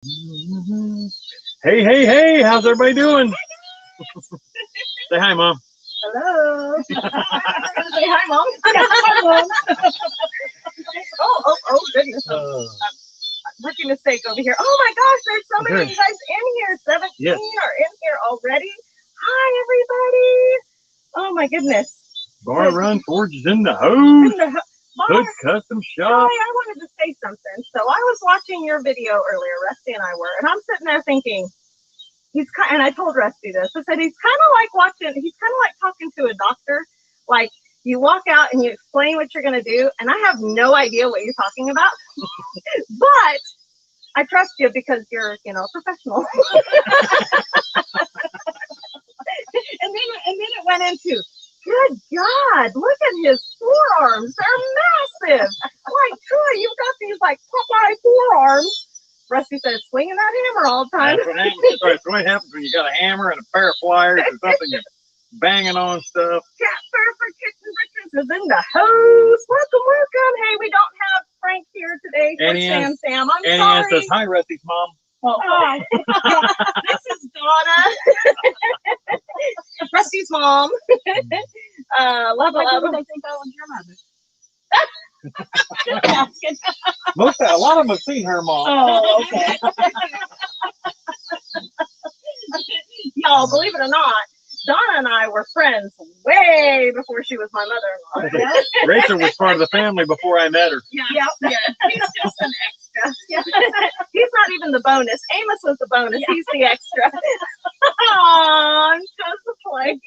Hey, hey, hey, how's everybody doing? Say hi, Mom. Hello. Say hi, Mom. Hi, Mom. Oh, goodness. Rookie mistake over here. Oh my gosh, there's so many of you guys in here. 17 are in here already. Hi, everybody. Oh my goodness. Bar Run Forge is in the house. Hood Custom Shop. Hi, I wanted to say something. So I was watching your video earlier, Rusty and I were, and I'm sitting there thinking, and I told Rusty this. I said he's kind of like talking to a doctor. Like you walk out and you explain what you're going to do, and I have no idea what you're talking about. But I trust you because you're, a professional. and then it went into, good God, look at his forearms. They're massive. Like, Troy, you've got these like Popeye forearms. Rusty said, swinging that hammer all the time. That's what happens when you got a hammer and a pair of pliers or something. You're banging on stuff. Cat Fur for Kitchen Riches is in the house. Welcome. Hey, we don't have Frank here today for Sam. I'm Annie sorry. says, hi, Rusty's mom. Oh, hi. This is Donna. Rusty's mom. Love. I think I was your mother. A lot of them have seen her mom. Oh, okay. Y'all, believe it or not, Donna and I were friends way before she was my mother-in-law. Rachel was part of the family before I met her. Yeah. He's just an extra. He's not even the bonus. Amos was the bonus. He's the extra. Aww, I'm just playing.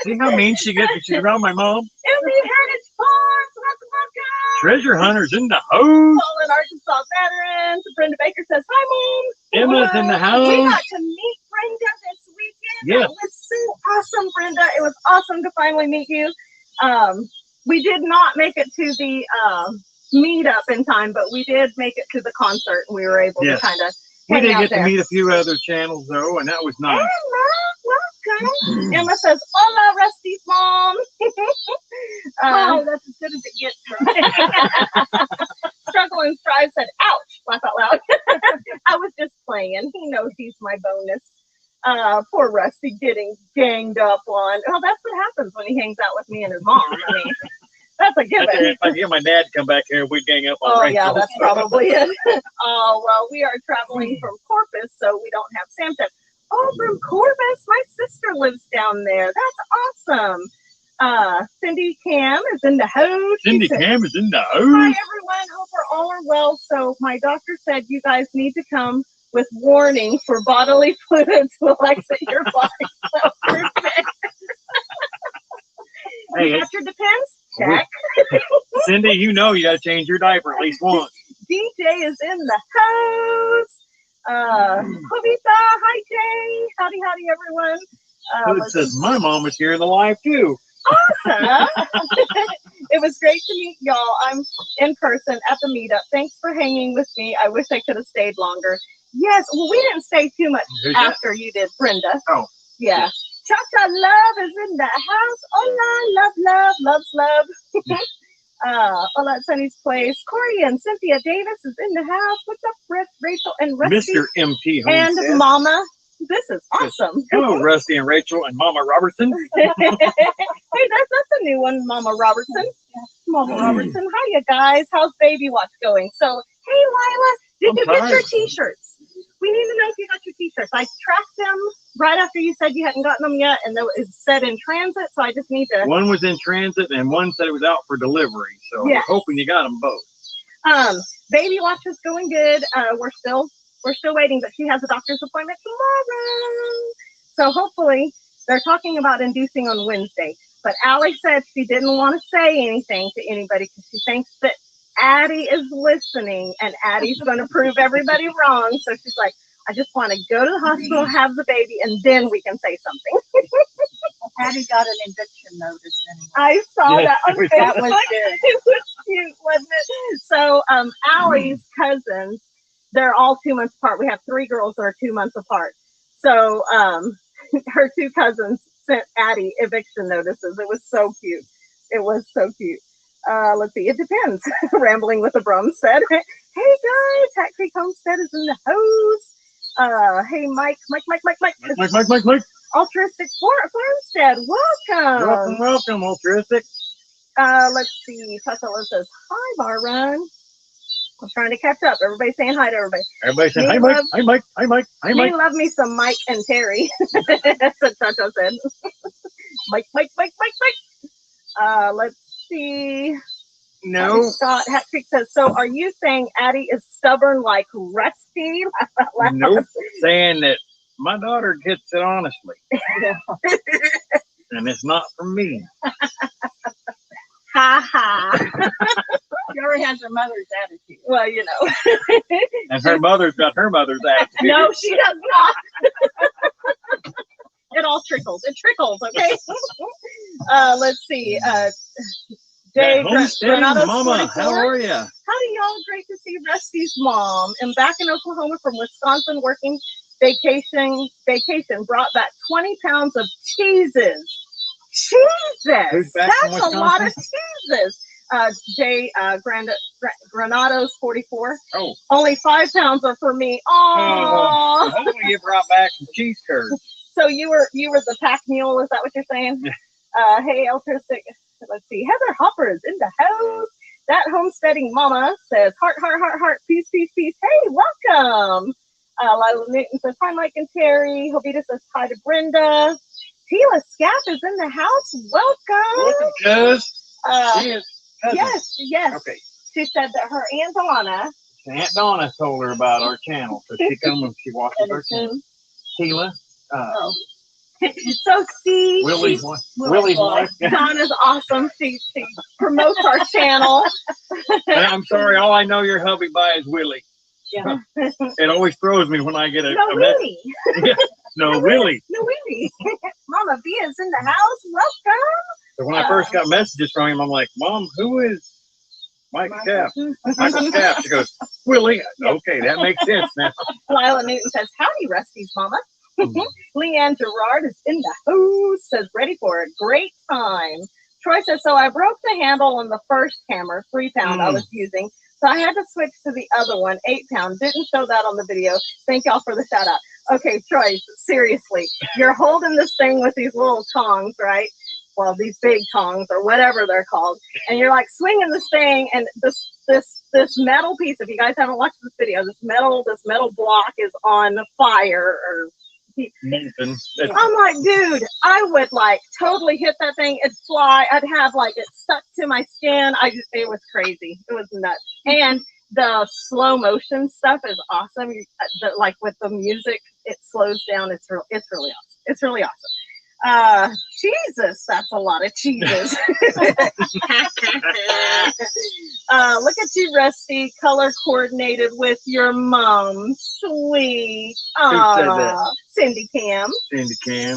See how mean she gets when she's around my mom? In the Heritage Farms, welcome. Treasure Hunters in the house. Fallen Arkansas veterans. Brenda Baker says, hi, Mom. Emma's in the house. We got to meet Brenda this weekend. Yes. It was so awesome, Brenda. It was awesome to finally meet you. We did not make it to the meetup in time, but we did make it to the concert, and we were able to kind of We did get to meet a few other channels, though, and that was nice. Welcome. Emma says, hola, Rusty's mom. Oh, that's as good as it gets. Struggle and Strive said, ouch, laugh out loud. I was just playing. He knows he's my bonus. Poor Rusty getting ganged up on. Oh, that's what happens when he hangs out with me and his mom. I mean, that's a given. If I get my dad to come back here, we'd gang up on Oh, Rachel. yeah, that's probably it. Oh, well, we are traveling from Corpus, so we don't have Sam said, oh, from Corpus, my sister lives down there. That's awesome. Cindy Cam is in the house. Cindy Cam is in the house. Hi, everyone. Hope we're all are well. So my doctor said you guys need to come with warning for bodily fluids will exit your body. So perfect. Hey, you got your Depends? Check. Cindy, you know you got to change your diaper at least once. DJ is in the house. Jovita, hi, Jay. Howdy, everyone. It says my mom is here in the live, too. Awesome. It was great to meet y'all. I'm in person at the meetup. Thanks for hanging with me. I wish I could have stayed longer. Yes, well, we didn't stay too much after you did, Brenda. Oh. Yeah. Cha-Cha Love is in the house. Hola, love. Hola at Sunny's Place. Corey and Cynthia Davis is in the house. What's up, Rachel and Rusty? Mr. MT and Homestead. Mama. This is awesome. Hello, Rusty and Rachel and Mama Robertson. Hey, that's a new one, Mama Robertson. Mama Robertson. Hi, you guys. How's Baby Watch going? So, hey, Lila, did you get your T-shirts? We need to know if you got your T-shirts. I tracked them right after you said you hadn't gotten them yet, and it said in transit, so I just need to... One was in transit, and one said it was out for delivery, so we're hoping you got them both. Baby Watch is going good. We're still waiting, but she has a doctor's appointment tomorrow. So hopefully they're talking about inducing on Wednesday. But Allie said she didn't want to say anything to anybody because she thinks that Addie is listening and Addie's going to prove everybody wrong. So she's like, I just want to go to the hospital, have the baby, and then we can say something. Addie got an eviction notice anyway. I saw that on Facebook. That was good. It was cute, wasn't it? So Allie's cousins, they're all 2 months apart. We have 3 girls that are 2 months apart. So her 2 cousins sent Addie eviction notices. It was so cute. It was so cute. Let's see. It depends. Rambling with the Brum said, hey guys, Hat Creek Homestead is in the house. Hey, Mike. Mike. Altruistic Farmstead, welcome. Welcome, altruistic. Let's see. Pasella says, hi, Barrun. I'm trying to catch up. Everybody saying hi to everybody. Everybody saying, Me hi, Mike. love- Hi, Mike. Hi, Mike. Hi, Me Mike. love me some Mike and Terry. That's what Chacho said. Mike. Let's see. No. Scott Hattrick says, so are you saying Addie is stubborn like Rusty? Nope. Saying that my daughter gets it honestly. And it's not from me. Ha ha. She already has her mother's attitude. Well, you know. And her mother's got her mother's attitude. No, she does not. It all trickles. It trickles, okay? Let's see. Dave Homesteading Granado's Mama, 44. how are you? Howdy, y'all. Great to see Rusty's mom. I'm back in Oklahoma from Wisconsin working vacation. Brought back 20 pounds of cheeses. Who's back from That's a lot of Wisconsin? cheeses. Jay Granado's 44. Oh. Only 5 pounds are for me. Oh. Hopefully you brought back some cheese curds. So you were the pack mule, is that what you're saying? Hey, altruistic. Let's see. Heather Hopper is in the house. That homesteading mama says, heart, peace. Hey, welcome. Lila Newton says, hi, Mike and Terry. Jovita says, hi to Brenda. Tila Scaff is in the house. Welcome. Cuz. Uh, She is cousin. yes. Okay. She said that her Aunt Donna. Aunt Donna told her about our channel. So she comes and she watches our channel. Tila. So see, Willie's wife. Donna's awesome. She promotes our channel. And I'm sorry, all I know your hubby by is Willie. Yeah. It always throws me when I get a No, message. Willie. No, Willie. No, Willie. Mama B is in the house. Welcome. So when I first got messages from him, I'm like, Mom, who is Mike Scaff? Michael Scaff. She goes, Willie. Okay, that makes sense now. Lila Newton says, howdy, Rusty's mama. Leanne Gerard is in the house, says, ready for a great time. Troy says, so I broke the handle on the first hammer, 3 pound I was using. So I had to switch to the other one, 8 pound. Didn't show that on the video. Thank y'all for the shout out. Okay, Troy, seriously, you're holding this thing with these little tongs, right? Well, these big tongs or whatever they're called. And you're like swinging this thing, and this metal piece, if you guys haven't watched this video, this metal block is on fire or I'm like, dude, I would like totally hit that thing. It'd fly. I'd have like it stuck to my skin. It was crazy. It was nuts. And the slow motion stuff is awesome. Like with the music, it slows down. It's really awesome. It's really awesome. Jesus, that's a lot of cheeses. Look at you, Rusty, color coordinated with your mom. Sweet. Aww. Cindy Cam.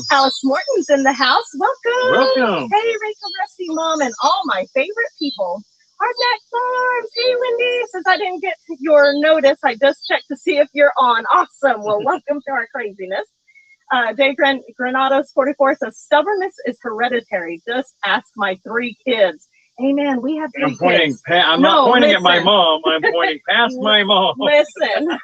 Alice Morton's in the house. Welcome. Hey, Rachel, Rusty, Mom, and all my favorite people. Hardneck Farms. Hey, Wendy. Since I didn't get your notice, I just checked to see if you're on. Awesome. Well, welcome to our craziness. Jay Granados 44 says, stubbornness is hereditary. Just ask my 3 kids. Amen. We have 3 kids. I'm not pointing at my mom. I'm pointing past my mom. Listen.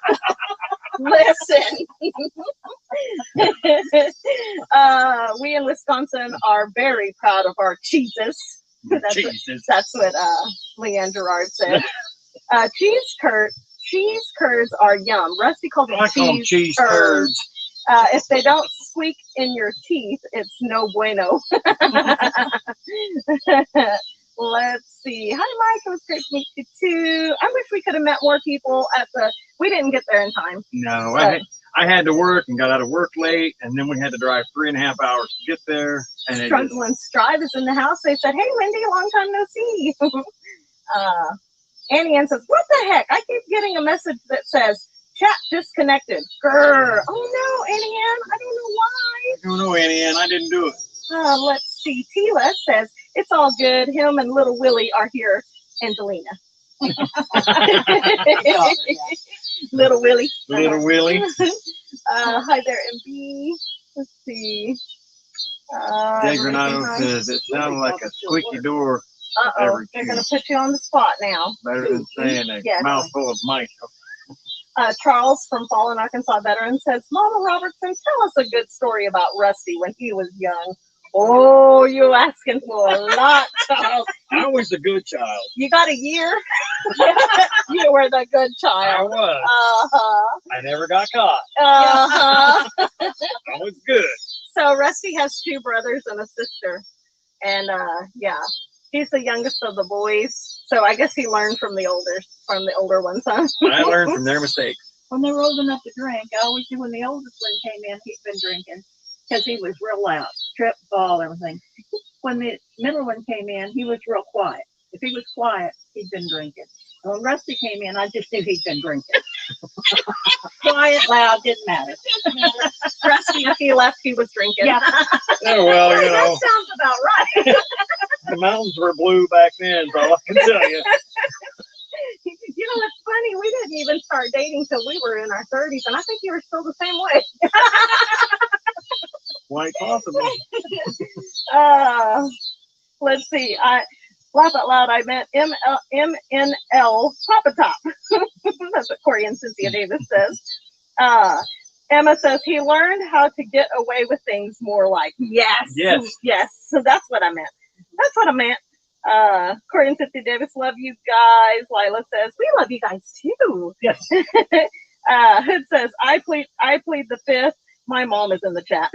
We in Wisconsin are very proud of our cheeses. That's what Leanne Gerard said. Cheese curds are yum. Rusty calls them cheese curds. If they don't squeak in your teeth, it's no bueno. Let's see. Hi, Mike. It was great to meet you too. I wish we could have met more people we didn't get there in time. No, I had to work and got out of work late, and then we had to drive 3.5 hours to get there. And Struggle and Strive is in the house. They said, hey, Wendy, long time no see. Annie Ann says, what the heck? I keep getting a message that says, chat disconnected. Grr. Oh, no, Annie Ann. I don't know why. I don't know, Annie Ann. I didn't do it. Let's see. Tila says, it's all good. Him and little Willie are here. Angelina. Little Willie. Little Willie. Hi there, MB. Let's see. Jay Granado says, it sounded like a squeaky door. They're going to put you on the spot now. Better than saying a mouthful of mice. Charles from Fallen, Arkansas veteran says, Mama Robertson, tell us a good story about Rusty when he was young. Oh, you asking for a lot, Charles. I was a good child. You got a year? You were the good I child. was. Uh-huh. I never got caught. Uh-huh. I was good. So Rusty has 2 brothers and a sister. And yeah, he's the youngest of the boys. So I guess he learned from the older ones, huh? I learned from their mistakes. When they were old enough to drink, I always knew when the oldest one came in, he'd been drinking because he was real loud, trip, fall, everything. When the middle one came in, he was real quiet. If he was quiet, he'd been drinking. And when Rusty came in, I just knew he'd been drinking. Quiet, loud, didn't matter. Rusty, if he left, he was drinking. Yeah. Oh, well, you That know, sounds about right. the mountains were blue back then, so I can tell you. You know, it's funny. We didn't even start dating till we were in our 30s, and I think you were still the same way. Quite possible. Let's see. I laugh out loud. I meant MNL Papa Top. That's what Corey and Cynthia Davis says. Emma says he learned how to get away with things more like. Yes. Yes. So that's what I meant. That's what I meant. Corey and Cynthia Davis, love you guys. Lila says, we love you guys too. Yes. Hood says, I plead the 5th. My mom is in the chat.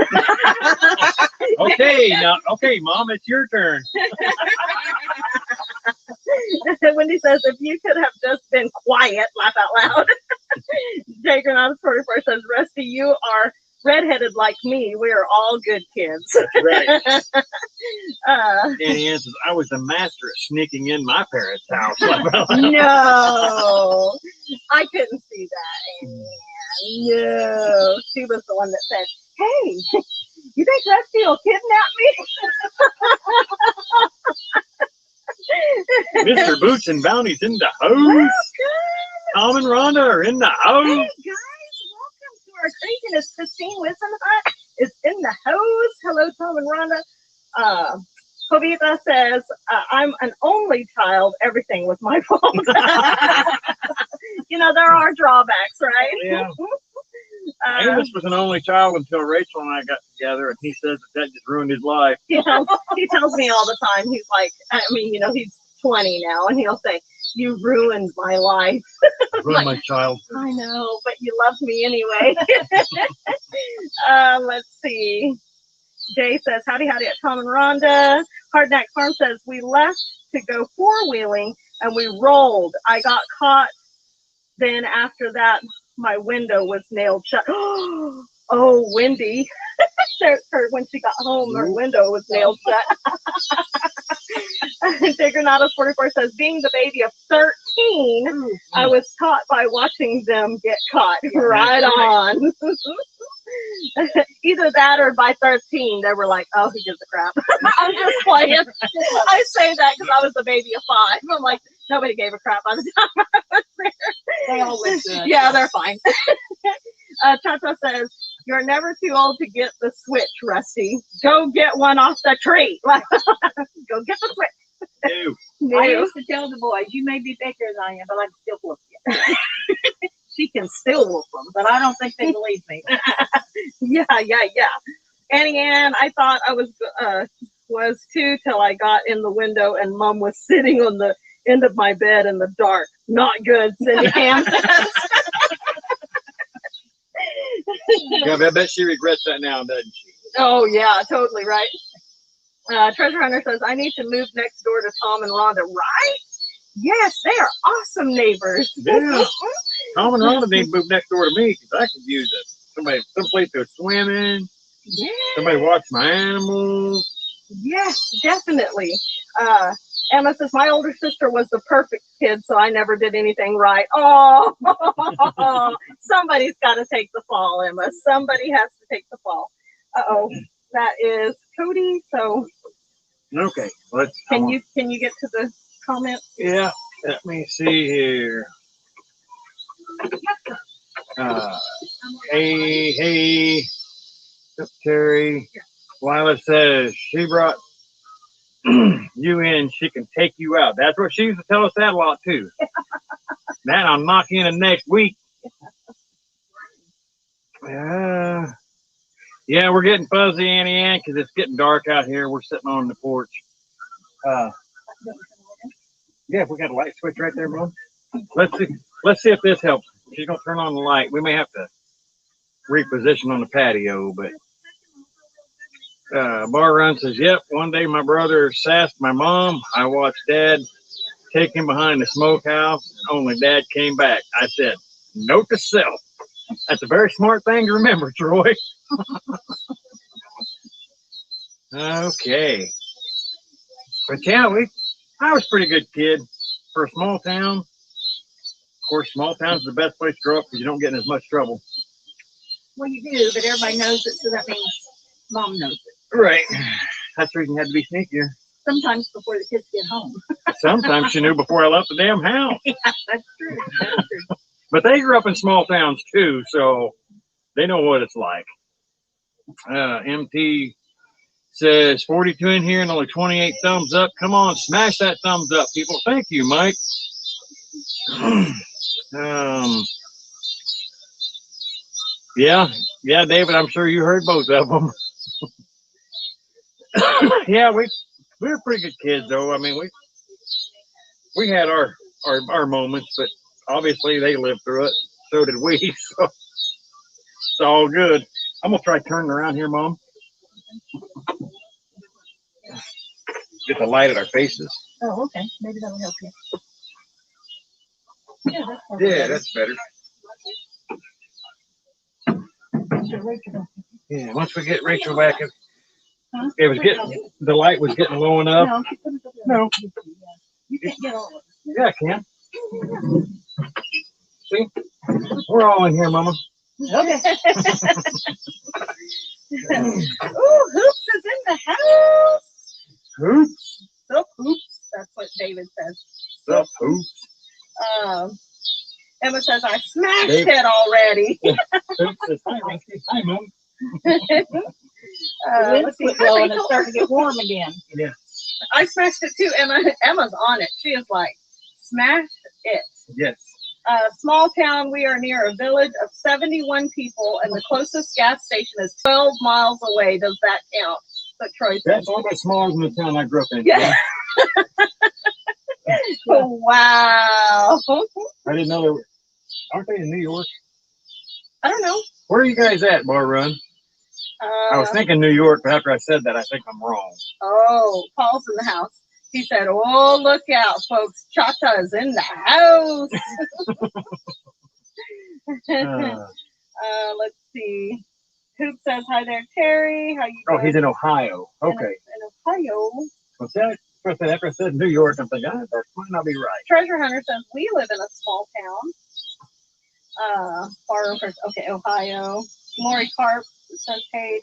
Okay, Mom, it's your turn. Wendy says, if you could have just been quiet, laugh out loud. Jay Granada 44 says, Rusty, you are redheaded like me. We are all good kids. That's right. Danny Ann says, I was the master at sneaking in my parents' house. No, I couldn't see that. No, she was the one that said, hey, you think Rusty will kidnap me? Mr. Boots and Bounty's in the Welcome. house. Tom and Rhonda are in the house. Hey guys, welcome to our craziness. Christine Wisdom Hut is in the house. Hello, Tom and Rhonda. Kobita says, I'm an only child. Everything was my fault. You know, there are drawbacks, right? Yeah. Amos was an only child until Rachel and I got together, and he says that just ruined his life. You know, he tells me all the time, he's like, I mean, you know, he's 20 now, and he'll say, you ruined my life. Ruined my childhood. I know, but you loved me anyway. Let's see. Jay says, howdy, howdy at Tom and Rhonda. Hardnack Farm says, we left to go 4-wheeling, and we rolled. I got caught. Then after that, my window was nailed shut. Oh, Wendy. When she got home, her window was nailed shut. Tigranata 44 says, being the baby of 13, I was taught by watching them get caught. Right on. Either that or by 13, they were like, oh, who gives a crap? I'm just playing. I say that because I was a baby of 5. I'm like, nobody gave a crap by the time I was there. They all look good. Yeah, they're fine. Chacha says, you're never too old to get the switch, Rusty. Go get one off the tree. Go get the switch. No. I used to tell the boys, you may be bigger than I am, but I can still whoop you. She can still whoop them. But I don't think they believe me. Yeah. Annie Ann, I thought I was too till I got in the window and Mom was sitting on the end of my bed in the dark. Not good, Cindy Cam says. Yeah, but I bet she regrets that now, doesn't she? Oh, yeah, totally right. Treasure Hunter says, I need to move next door to Tom and Rhonda, right? Yes, they are awesome neighbors. Yeah. Tom and Rhonda need to move next door to me because I could use someplace to swim in. Yeah. Somebody watch my animals. Yes, definitely. Emma says, my older sister was the perfect kid, so I never did anything right. Oh, somebody's got to take the fall, Emma. Somebody has to take the fall. Uh-oh, that is Cody. So, Okay, can you get to the comments? Yeah, let me see here. Hey, Terry. Lila says she brought you in, she can take you out. That's what she used to tell us that a lot too. That I'll knock in the next week Yeah, we're getting fuzzy, Annie Ann, because it's getting dark out here. We're sitting on the porch. Yeah, we got a light switch right there, Mom. Let's see. Let's see if this helps. She's gonna turn on the light. We may have to reposition on the patio, but Bar Run says, "Yep." One day, my brother sassed my mom. I watched Dad take him behind the smokehouse, and only Dad came back. I said, "Note to self." That's a very smart thing to remember, Troy. Okay. But yeah, I was a pretty good kid for a small town. Of course, small town's the best place to grow up because you don't get in as much trouble. Well, you do, but everybody knows it, so that means Mom knows it. Right. That's the reason you had to be sneakier. Sometimes before the kids get home. Sometimes she knew before I left the damn house. Yeah, that's true. That's true. But they grew up in small towns too, so they know what it's like. MT says 42 in here and only 28 thumbs up. Come on, smash that thumbs up, people. Thank you, Mike. Yeah, David, I'm sure you heard both of them. Yeah, we were pretty good kids, though. I mean, we had our moments, but obviously they lived through it. So did we. So it's all good. I'm gonna try turning around here, Mom. Get the light at our faces. Oh, okay. Maybe that'll help you. Yeah, that's better. Yeah, once we get Rachel back, it was getting, the light was getting low enough. No. You can't get all of it. Yeah, I can. See? We're all in here, Mama. Okay. Ooh, Hoops is in the house. Hoops? So Hoops. That's what David says. Sup, Hoops? Emma says, I smashed Dave. it already. Hoops says, hi, Rusty. Hi, Mom. Let's see. Well, and it's starting to get warm again. Yeah. I smashed it too. Emma's on it. She is like, smash it. Yes. Small town. We are near a village of 71 people, and the closest gas station is 12 miles away. Does that count? But Troy said. That's a little bit smaller than the town I grew up in. Yeah. Wow. I didn't know they were. Aren't they in New York? I don't know. Where are you guys at, Bar Run? I was thinking New York, but after I said that, I think I'm wrong. Oh, Paul's in the house. He said, oh, look out, folks. Chata is in the house. Let's see. Hoop says, hi there, Terry. How you doing? Oh, he's in Ohio. Okay. In Ohio. What's that? After I said New York, I'm thinking, that might not be right. Treasure Hunter says, we live in a small town. Okay, Ohio. Maury Carp says, hey,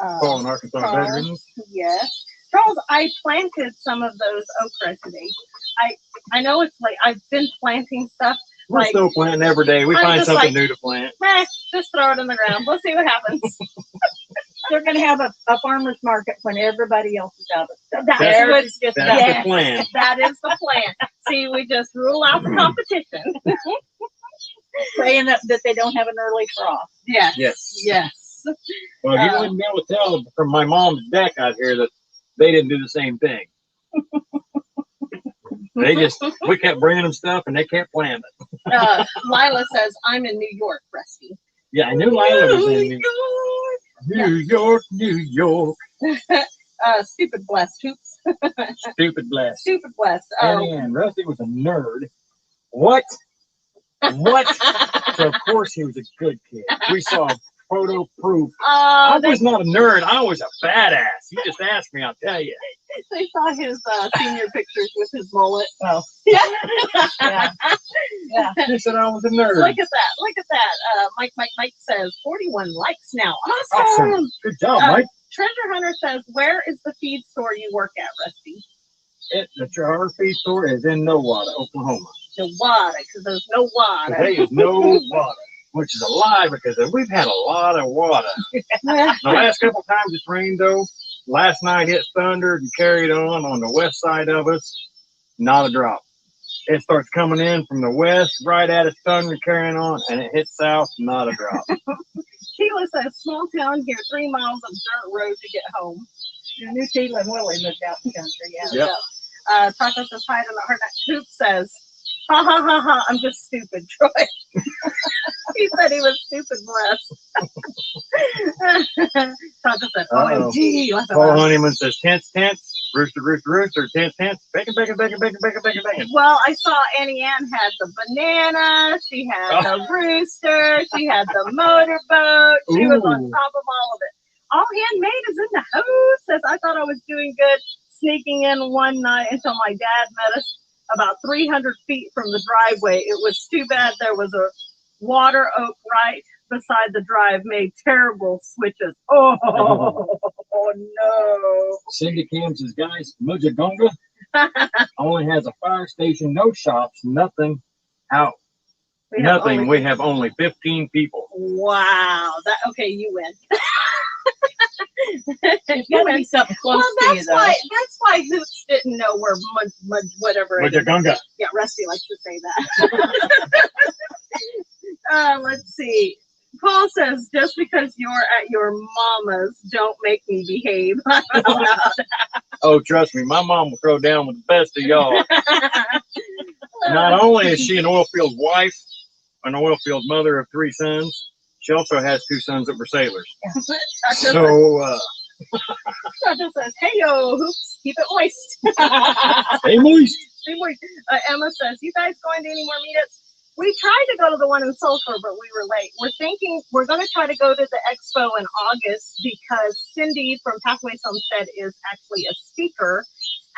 Paul in Arkansas veterans. Yes. Charles, I planted some of those okra today. I know it's like I've been planting stuff. We're like, still planting every day. We I'm find just something like, new to plant. Just throw it in the ground. We'll see what happens. They're going to have a farmer's market when everybody else is out of stuff. That's That's yes, the plan. that is the plan. See, we just rule out the competition. Saying that they don't have an early frost. Yes. Yes. Yes. Well, you wouldn't be able to tell from my mom's deck out here that they didn't do the same thing. We kept bringing them stuff and they kept planting it. Lila says, I'm in New York, Rusty. Yeah, I knew Lila was in New York, New York. Stupid blessed Hoops. Stupid blast. Stupid blessed. And Rusty was a nerd. What? So of course he was a good kid. We saw photo proof. I was not a nerd. I was a badass. You just asked me, I'll tell you. They saw his senior pictures with his mullet. Oh. Yeah. Yeah. He said I was a nerd. Look at that. Look at that. Mike says 41 likes now. Awesome. Good job, Mike. Treasure Hunter says, where is the feed store you work at, Rusty? The Charter Feed Store is in Nowata, Oklahoma. Nowata, because there's no water. There is no water, which is a lie because we've had a lot of water. The last couple times it's rained, though, last night it thundered and carried on the west side of us. Not a drop. it starts coming in from the west, right at its tongue and carrying on, and it hits south, not a drop. Sheila says, small town here, 3 miles of dirt road to get home. Your new Sheila and Willie moved out in the country. Yeah. Yep. Taco says, hi to the heart. Hoop says, ha ha ha ha, I'm just stupid, Troy. He said he was stupid, bless. Taco said, Uh-oh. OMG. Paul Honeyman says, tense, rooster, rooster, rooster, tense, bacon, bacon, bacon, bacon, bacon, bacon, bacon. Well, I saw Annie Ann had the banana, she had the rooster, she had the motorboat, she was on Ooh. top of all of it. All handmade is in the house. Says, I thought I was doing good sneaking in one night until my dad met us about 300 feet from the driveway. It was too bad there was a water oak right beside the drive, made terrible switches. Oh, no. Cindy Cam says, guys, Mujagonga only has a fire station, no shops, nothing out. We have only 15 people. Wow. Okay, you win. There's got to be something close Well, to you, though. that's why Hoops didn't know where whatever it is. Mujagonga. Yeah, Rusty likes to say that. Let's see. Paul says, just because you're at your mama's, don't make me behave. Oh, trust me, my mom will throw down with the best of y'all. Not only is she an oil field wife, an oil field mother of 3 sons, she also has 2 sons that were sailors. So, Taco says, hey, yo, Hoops, keep it moist. hey, moist. Stay moist. Emma says, you guys going to any more meetups? We tried to go to the one in Sulphur, but we were late. We're thinking we're going to try to go to the expo in August because Cindy from Pathways Homestead is actually a speaker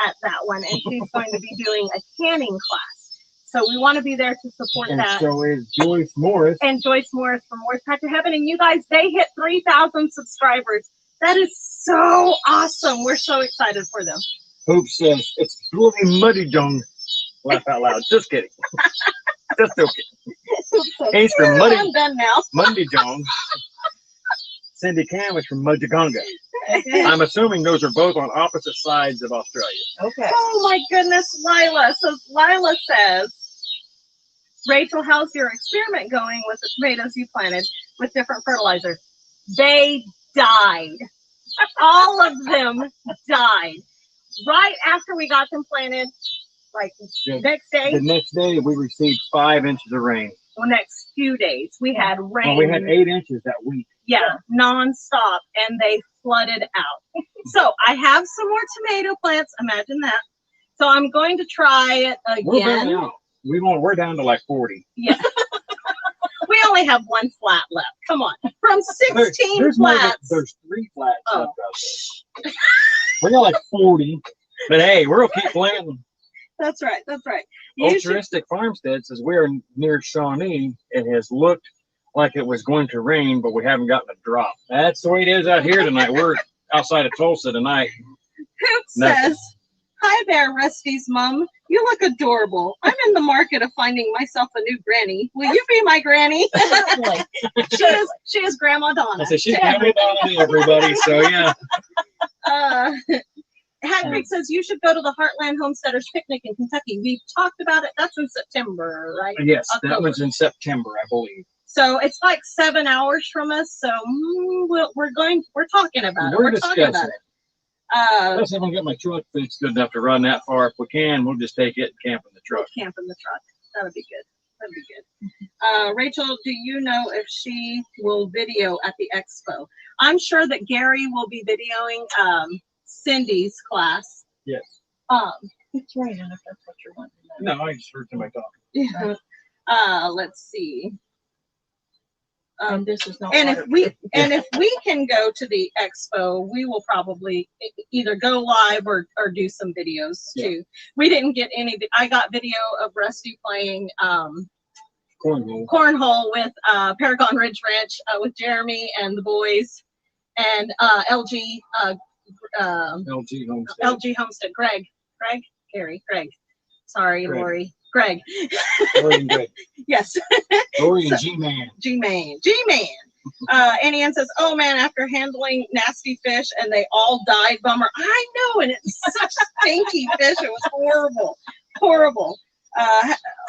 at that one, and she's going to be doing a canning class. So we want to be there to support And that. so is Joyce Morris. And Joyce Morris from Morris Path to Heaven. And you guys, they hit 3,000 subscribers. That is so awesome. We're so excited for them. Hope says, it's bloody muddy dung. Laugh out loud. Just kidding. Just joking. He's from Muddy. I'm done now. Mundy Jong. Cindy Cam is from Mujagonga. I'm assuming those are both on opposite sides of Australia. Okay. Oh my goodness, Lila. So Lila says, Rachel, how's your experiment going with the tomatoes you planted with different fertilizers? They died. All of them died. Right after we got them planted, like Yeah. next day, The next day, we received 5 inches of rain. the next few days, we had rain. Well, we had 8 inches that week. Yeah, nonstop, and they flooded out. So I have some more tomato plants. Imagine that. So I'm going to try it We're back again. out. We're down to like 40. Yeah. We only have 1 flat left. Come on. From 16 There's more than- flats. there's 3 flats Oh. left out there. We got like 40. But hey, we'll keep planting. That's right. That's right. You should, Altruistic Farmstead says we're near Shawnee. It has looked like it was going to rain, but we haven't gotten a drop. That's the way it is out here tonight. We're outside of Tulsa tonight. Hoop Nothing. says, hi there, Rusty's mom. You look adorable. I'm in the market of finding myself a new granny. Will you be my granny? she is Grandma Donna. I said she's coming down to everybody. So yeah. Hagrid says you should go to the Heartland Homesteaders Picnic in Kentucky. We've talked about it. That's in September, right? Yes, that October. was in September, I believe. So it's like 7 hours from us. So we're talking about it. We're talking about discussing. it. Let's see if I can get my truck fixed good enough to run that far. If we can, we'll just take it and camp in the truck. Camp in the truck. That'll be good. That'll be good. Rachel, do you know if she will video at the expo? I'm sure that Gary will be videoing Cindy's class. Yes. It's raining if that's what you're wanting to know. No, I just heard somebody talking. Let's see. And this is not. And if water- we can go to the expo, we will probably either go live or do some videos too. We didn't get any. I got video of Rusty playing Cornhole. cornhole with Paragon Ridge Ranch with Jeremy and the boys, and LG LG Homestead. LG Homestead. Greg, Greg. Sorry, Greg. Lori. Greg. Lori and Greg. Yes. Lori and G-Man. G-Man. Annie Ann says, oh man, after handling nasty fish and they all died, bummer. I know, and it's such stinky fish. It was horrible.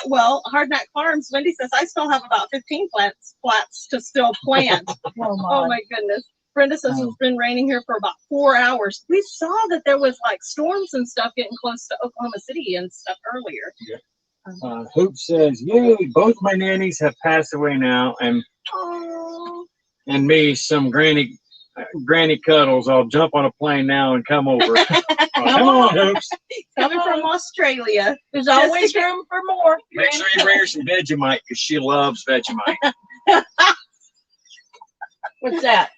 Well, Hard Knack Farms, Wendy says, I still have about 15 plants to still plant. Oh my goodness. Brenda says it's been raining here for about 4 hours. We saw that there was like storms and stuff getting close to Oklahoma City and stuff earlier. Yeah. Hoop says, yay, both my nannies have passed away now, and me some granny cuddles. I'll jump on a plane now and come over. Come on, Hoops. Coming from Australia. There's always room for more. Make sure you bring her some Vegemite because she loves Vegemite. What's that?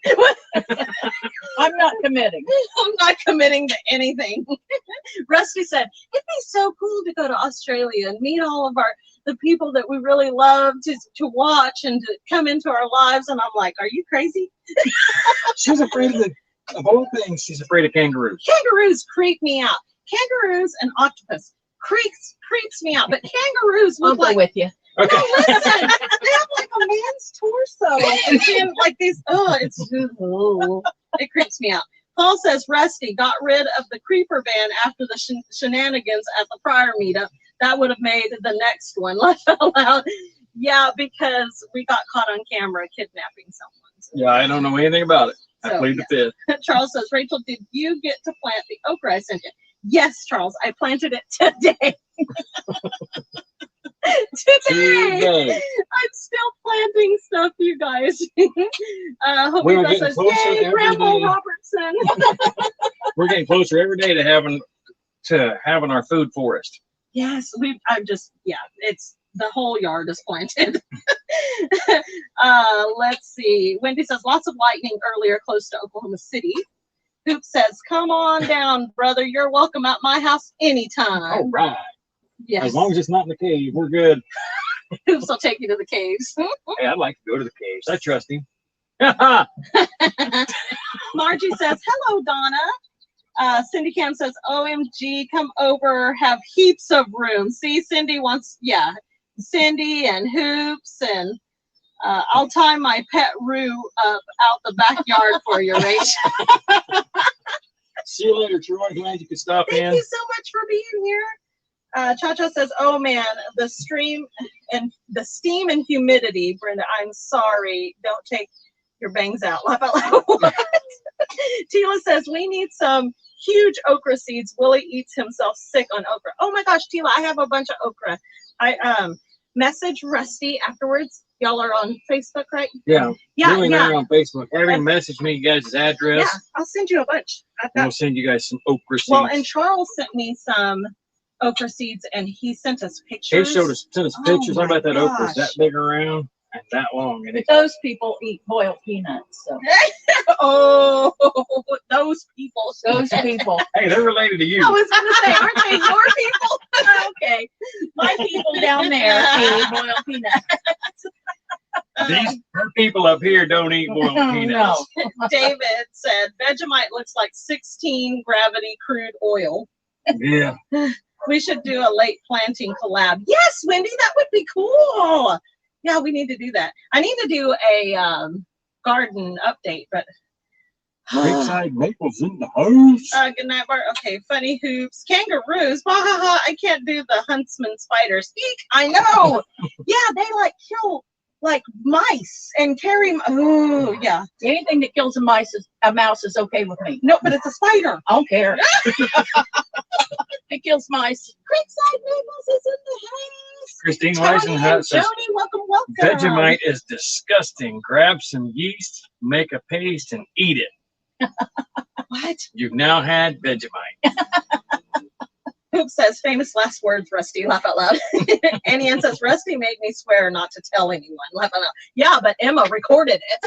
I'm not committing. I'm not committing to anything. Rusty said, it'd be so cool to go to Australia and meet all of the people that we really love to watch and to come into our lives. And I'm like, are you crazy? She's afraid of all things, she's afraid of kangaroos. Kangaroos creep me out. Kangaroos and octopus creeps me out. But kangaroos look like with you. Okay. No, listen, they have like a man's torso and like these. It creeps me out. Paul says Rusty got rid of the creeper ban after the shenanigans at the prior meetup. That would have made the next one. Laugh out loud. Yeah, because we got caught on camera kidnapping someone. So. Yeah, I don't know anything about it. I So, plead the fifth. Charles says, Rachel, did you get to plant the okra I sent you? Yes, Charles, I planted it today. Today. I'm still planting stuff, you guys. Hope We're you guys getting says, closer yay, every Grandma day. Robertson. We're getting closer every day to having our food forest. Yes, it's the whole yard is planted. Let's see. Wendy says lots of lightning earlier close to Oklahoma City. Hoop says, come on down, brother. You're welcome at my house anytime. All right. Yes. As long as it's not in the cave, we're good. Hoops will take you to the caves. Hey, I'd like to go to the caves. I trust him. Margie says, hello, Donna. Cindy Cam says, OMG, come over, have heaps of room. See, Cindy wants, Cindy and Hoops, and I'll tie my pet Roo up out the backyard for you, Rach. See you later, Troy. Glad you could stop in. Thank you so much for being here. Cha-Cha says, oh man, the steam and humidity, Brenda, I'm sorry. Don't take your bangs out. Laugh out loud. Tila says, we need some huge okra seeds. Willie eats himself sick on okra. Oh my gosh, Tila, I have a bunch of okra. I message Rusty afterwards. Y'all are on Facebook, right? Yeah. Yeah, Really yeah. there on Facebook. Everyone message me you guys' address. Yeah, I'll send you a bunch. I've And got, we'll send you guys some okra seeds. well, and Charles sent me some okra seeds, and he sent us He pictures. sent us Oh pictures. How about my that okra? It's that gosh. big around and that long. And But it's those people eat boiled peanuts. So Oh, those people. those people. hey, they're related to you. I was going to say, aren't they your people? Okay. My people down there eat boiled peanuts. Her people up here don't eat boiled peanuts. No. David said, Vegemite looks like 16 gravity crude oil. Yeah. We should do a late planting collab. Yes, Wendy, that would be cool. Yeah, we need to do that. I need to do a garden update, but Creekside Maples in the house. good night, Bart. Okay, funny hoops, kangaroos. Ha ha ha! I can't do the huntsman spider. Speak. I know. Yeah, they like kill like mice and carry. Oh yeah. Anything that kills a mouse is okay with me. No, but it's a spider. I don't care. It kills mice. Creekside Maples is in the house. Christine Tony and Weisenhut says, Joni, welcome. Vegemite is disgusting. Grab some yeast, make a paste, and eat it. What? You've now had Vegemite. Hoop says, famous last words, Rusty. Laugh out loud. Annie Ann says, Rusty made me swear not to tell anyone. Laugh out loud. Yeah, but Emma recorded it.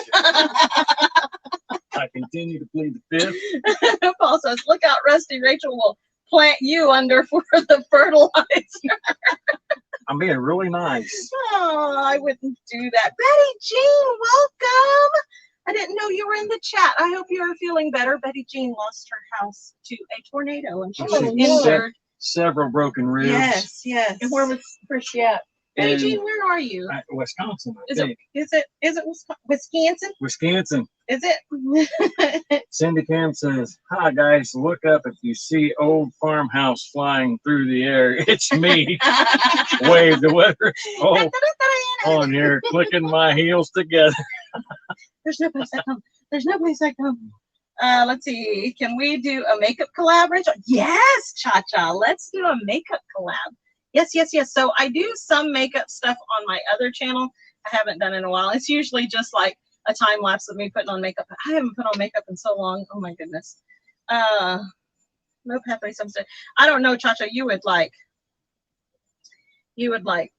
I continue to plead the fifth. Paul says, look out, Rusty. Rachel will plant you under for the fertilizer. I'm being really nice. Oh, I wouldn't do that. Betty Jean, welcome. I didn't know you were in the chat. I hope you are feeling better. Betty Jean lost her house to a tornado and she was Oh, injured. Several broken ribs. Yes. And where's she at? Hey, in Gene, where are you? Wisconsin, I Is think. it Wisconsin? Wisconsin. Is it? Cindy Cam says, "Hi guys, look up if you see old farmhouse flying through the air. It's me." Wave the weather. Oh, on here, clicking my heels together. There's no place I come. There's no place I come. Let's see. Can we do a makeup collaboration? Yes, Cha-Cha. Let's do a makeup collab. Yes, yes, yes. So I do some makeup stuff on my other channel. I haven't done in a while. It's usually just like a time lapse of me putting on makeup. I haven't put on makeup in so long. Oh my goodness. No pathway substance. I don't know, Cha-Cha. You would like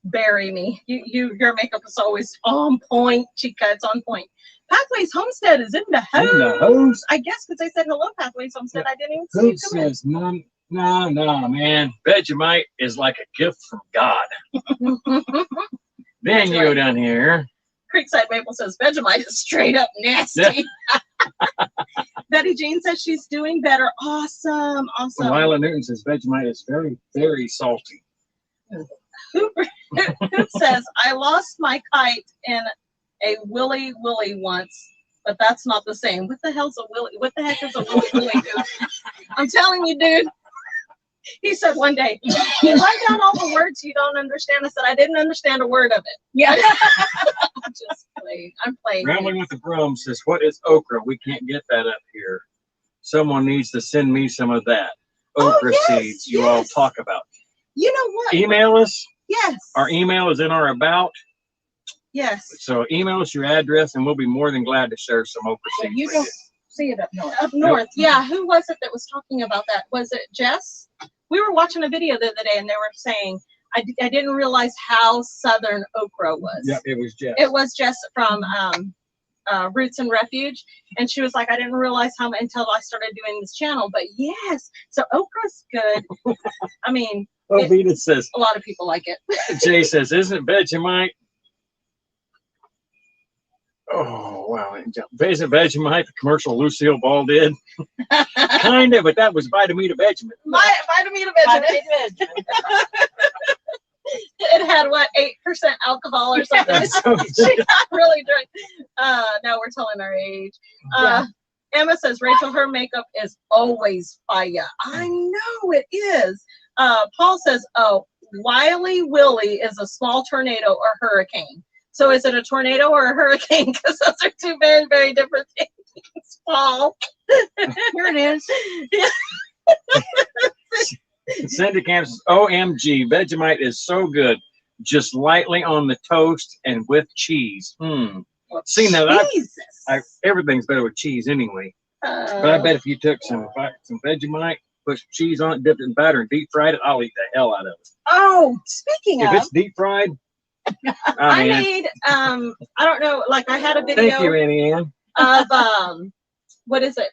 bury me. Your makeup is always on point, Chica. It's on point. Pathways Homestead is in the house. In the house. I guess because I said hello, Pathways Homestead. I didn't even see Who you come in. says, no, man. Vegemite is like a gift from God. Then you go down here. Creekside Maple says Vegemite is straight up nasty. Betty Jean says she's doing better. Awesome, awesome. Lila Newton says Vegemite is very, very salty. Who says I lost my kite in a willy once, but that's not the same. What the hell's a willy? What the heck is a willy? I'm telling you, dude. He said one day, you write down all the words you don't understand. I said, I didn't understand a word of it. Yeah. I'm just playing. I'm playing. Rambling with the Brum says, what is okra? We can't get that up here. Someone needs to send me some of that. Okra seeds you all talk about. You know what? Email us. Yes. Our email is in our about. Yes. So email us your address and we'll be more than glad to share some okra seeds. You don't see it up north. Up north. Yeah. Who was it that was talking about that? Was it Jess? We were watching a video the other day and they were saying, I didn't realize how southern okra was. Yeah, it was Jess. It was Jess from Roots and Refuge. And she was like, I didn't realize how until I started doing this channel. But yes, so okra's good. I mean, Vita says, a lot of people like it. Jay says, isn't Vegemite? Oh, wow. Isn't Vegemite the commercial Lucille Ball did? Kind of, but that was Vitamita Vegemite. Vitamita Vegemite. It had what, 8% alcohol or something. She got really drunk. Now we're telling our age. Emma says Rachel, her makeup is always fire. I know it is. Paul says, oh, Wily Willy is a small tornado or hurricane. So is it a tornado or a hurricane? Because those are two very, very different things. Paul. Here it is. Cindy Camp says, OMG, Vegemite is so good. Just lightly on the toast and with cheese. See, now everything's better with cheese anyway. But I bet if you took some Vegemite, put some cheese on it, dipped it in batter, and deep fried it, I'll eat the hell out of it. Oh, speaking if of. it's deep fried, I made, I don't know, like I had a video. Thank you, Annie Ann. Of, what is it?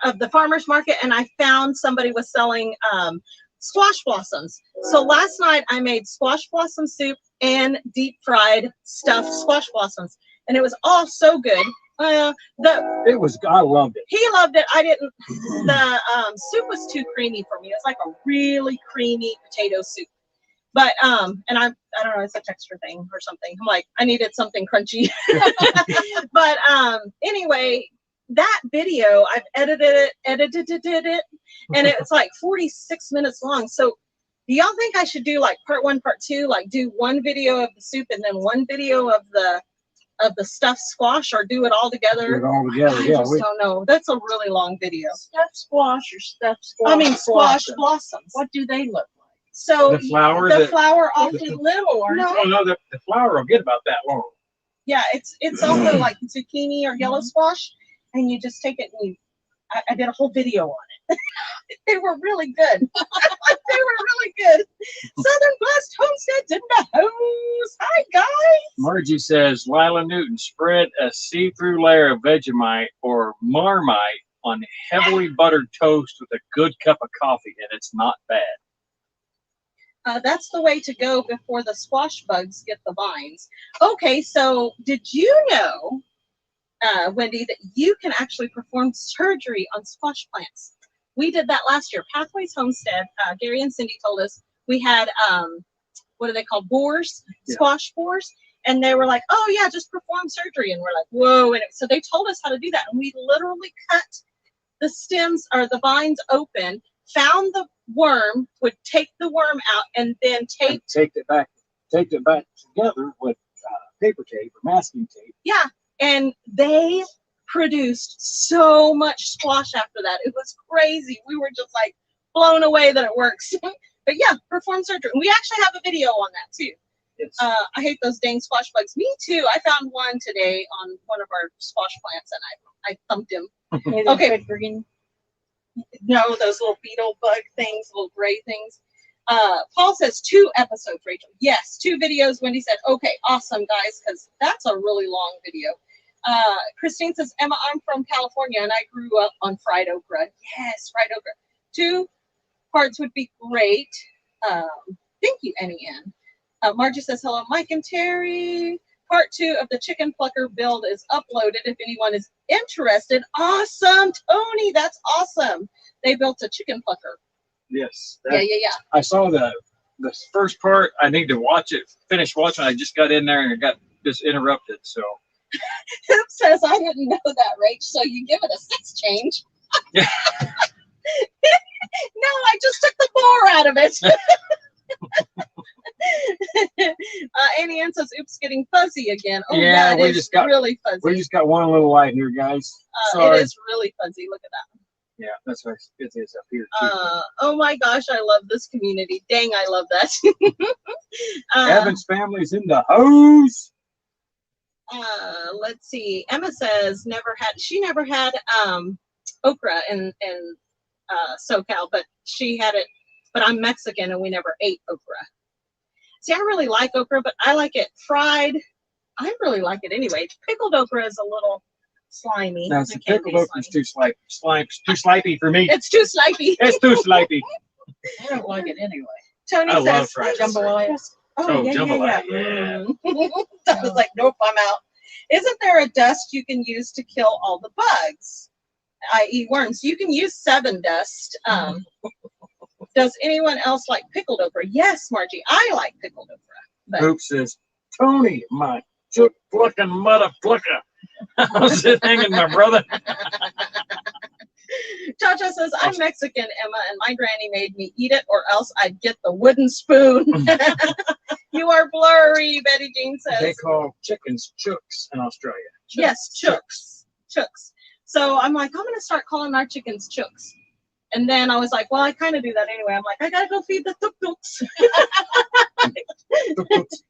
Of the farmer's market, and I found somebody was selling squash blossoms. So last night I made squash blossom soup and deep fried stuffed squash blossoms, and it was all so good. I loved it. He loved it. I didn't. The soup was too creamy for me. It's like a really creamy potato soup. But and I don't know, it's a texture thing or something. I'm like, I needed something crunchy. But anyway, that video I've edited it, and it's like 46 minutes long. So do y'all think I should do like part 1, part 2, like do one video of the soup and then one video of the stuffed squash, or do it all together? Do it all together, I just don't know. That's a really long video. Stuffed squash or stuffed squash? I mean squash blossoms. What do they look like? So the flower often little or no, the flower will get about that long. Yeah, it's also like zucchini or yellow squash, and you just take it and I did a whole video on it. They were really good. They were really good. Southern Blessed Homestead's in the house. Hi guys. Margie says Lila Newton, spread a see-through layer of Vegemite or Marmite on heavily buttered toast with a good cup of coffee, and it's not bad. That's the way to go before the squash bugs get the vines. Okay, so did you know, Wendy, that you can actually perform surgery on squash plants? We did that last year. Pathways Homestead, Gary and Cindy told us we had what are they called? Boars, Yeah. squash boars. And they were like, oh yeah, just perform surgery. And we're like, whoa. And so they told us how to do that. And we literally cut the stems or the vines open, found the worm, would take the worm out, and then tape. Taped it back together with paper tape or masking tape. Yeah. And they produced so much squash after that. It was crazy. We were just like blown away that it works. But yeah, perform surgery. We actually have a video on that too. Yes. I hate those dang squash bugs. Me too. I found one today on one of our squash plants and I thumped him. Okay. Green. No, those little beetle bug things, little gray things. Paul says 2 episodes, Rachel. Yes, 2 videos. Wendy said, okay, awesome, guys, because that's a really long video. Christine says, Emma, I'm from California and I grew up on fried okra. Yes, fried okra. 2 parts would be great. Thank you, Annie Ann. Margie says, hello, Mike and Terry. Part 2 of the chicken plucker build is uploaded if anyone is interested. Awesome, Tony, that's awesome. They built a chicken plucker. Yes. Yeah. I saw the first part. I need to watch it, finish watching. I just got in there and it got just interrupted. So Hoop says, I didn't know that, Rach, so you give it a 6 change. Yeah. No, I just took the bore out of it. Annie Ann says, oops, getting fuzzy again. Oh, Yeah, yeah, we it just is got- really fuzzy. we just got one little light here, guys. It Sorry. is really fuzzy. Look at that. Yeah, that's right. It is up here too. Oh my gosh, I love this community. Dang, I love that. Evans family's in the hose. Let's see. Emma says she never had okra in SoCal, but she had it. But I'm Mexican and we never ate okra. See, I really like okra, but I like it fried. I really like it anyway. Pickled okra is a little slimy. Now, It the can be pickled okra's slimy. too slimy for me. It's too slimy. It's too slimy. I don't like it anyway. Tony I says, love fried Jambalaya. Oh, yeah. jambalaya, I was like, nope, I'm out. Isn't there a dust you can use to kill all the bugs, i.e. worms? You can use 7 dust. Does anyone else like pickled okra? Yes, Margie, I like pickled okra. But Hoop says, Tony, my chook plucking mother plucker. How's it hanging, my brother? Chacha says, I'm Mexican, Emma, and my granny made me eat it or else I'd get the wooden spoon. You are blurry, Betty Jean says. They call chickens chooks in Australia. Yes, chooks. Chooks. So I'm like, I'm going to start calling our chickens chooks. And then I was like, well, I kind of do that anyway. I'm like, I got to go feed the tuk-tuks.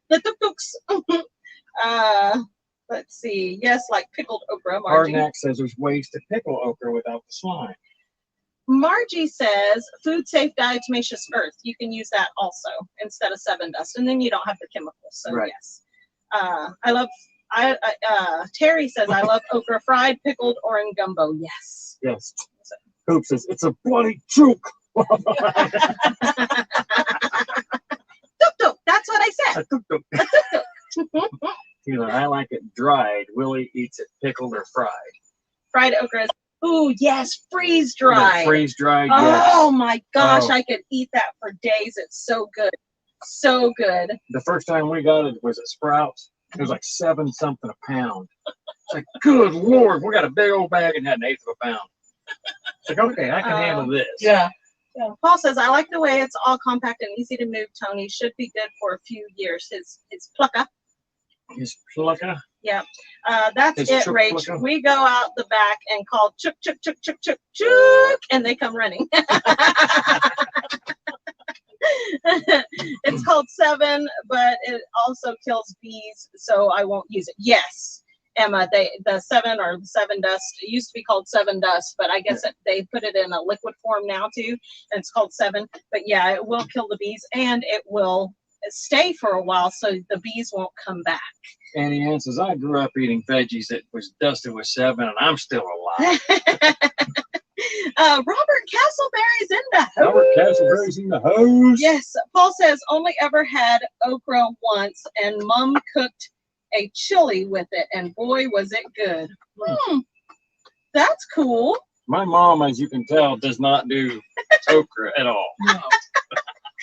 The tuk-tuks. Let's see. Yes, like pickled okra, Margie. Hardnack says there's ways to pickle okra without the slime. Margie says, food safe diatomaceous earth. You can use that also instead of 7 dust. And then you don't have the chemicals. So Right. yes. Terry says, I love okra fried, pickled, or in gumbo. Yes. Yes. Hoop says, it's a bloody chook. Tuk-tuk. That's what I said. Taylor, I like it dried. Willie eats it pickled or fried. Fried okra. Ooh, yes, freeze dried. Freeze dried, Oh yes. my gosh, Oh. I could eat that for days. It's so good. So good. The first time we got it was at Sprouts. It was like 7 something a pound. It's like, good Lord, we got a big old bag and had 1/8 of a pound. It's like, okay, I can handle this. Yeah. Paul says, I like the way it's all compact and easy to move, Tony. Should be good for a few years. His plucker. His plucker. That's His it, chook Rach. plucker. We go out the back and call chook, chook, chook, chook, chook, chook, and they come running. It's called 7, but it also kills bees, so I won't use it. Yes, Emma, the 7 or 7 dust, it used to be called 7 dust, but I guess they put it in a liquid form now too, and it's called 7. But yeah, it will kill the bees, and it will stay for a while, so the bees won't come back. Annie Ann says, I grew up eating veggies that was dusted with 7, and I'm still alive. Robert Castleberry's in the house. Robert Castleberry's in the hose. Yes, Paul says only ever had okra once, and Mom cooked a chili with it, and boy was it good. That's cool. My mom, as you can tell, does not do okra at all. No.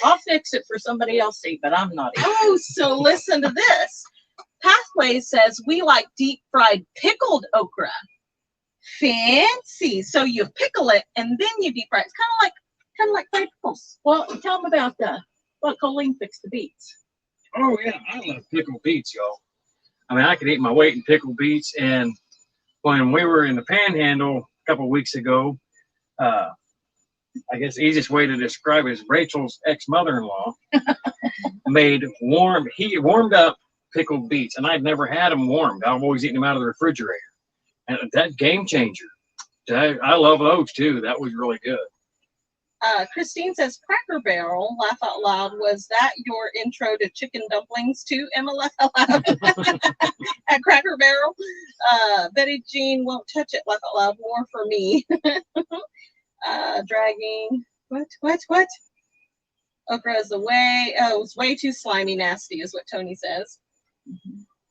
I'll fix it for somebody else to eat, but I'm not eating. Oh, so listen to this. Pathways says we like deep fried pickled okra. Fancy. So you pickle it and then you deep fry it. It's kind of like fried pickles. Well, tell them about what Colleen fixed the beets. Oh yeah, I love pickled beets, y'all. I mean, I could eat my weight in pickled beets. And when we were in the Panhandle a couple of weeks ago, I guess the easiest way to describe it is Rachel's ex-mother-in-law he warmed up pickled beets, and I'd never had them warmed. I've always eaten them out of the refrigerator. And that game changer. I love those too. That was really good. Christine says, Cracker Barrel, laugh out loud. Was that your intro to chicken dumplings too, Emma? Laugh out loud. At Cracker Barrel. Betty Jean won't touch it, laugh out loud. More for me. Dragging. What? Okra is away. Oh, it's way too slimy, nasty, is what Tony says.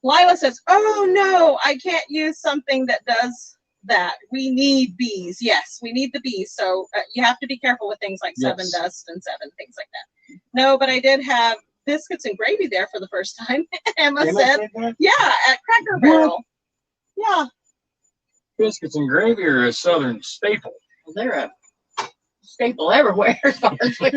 Lila says, oh no, I can't use something that does that. We need bees. Yes, we need the bees. So you have to be careful with things like Seven Dust and Seven, things like that. No, but I did have biscuits and gravy there for the first time. Emma said, yeah, at Cracker Barrel. Yeah. Biscuits and gravy are a Southern staple. Well, they're a staple everywhere. As far as we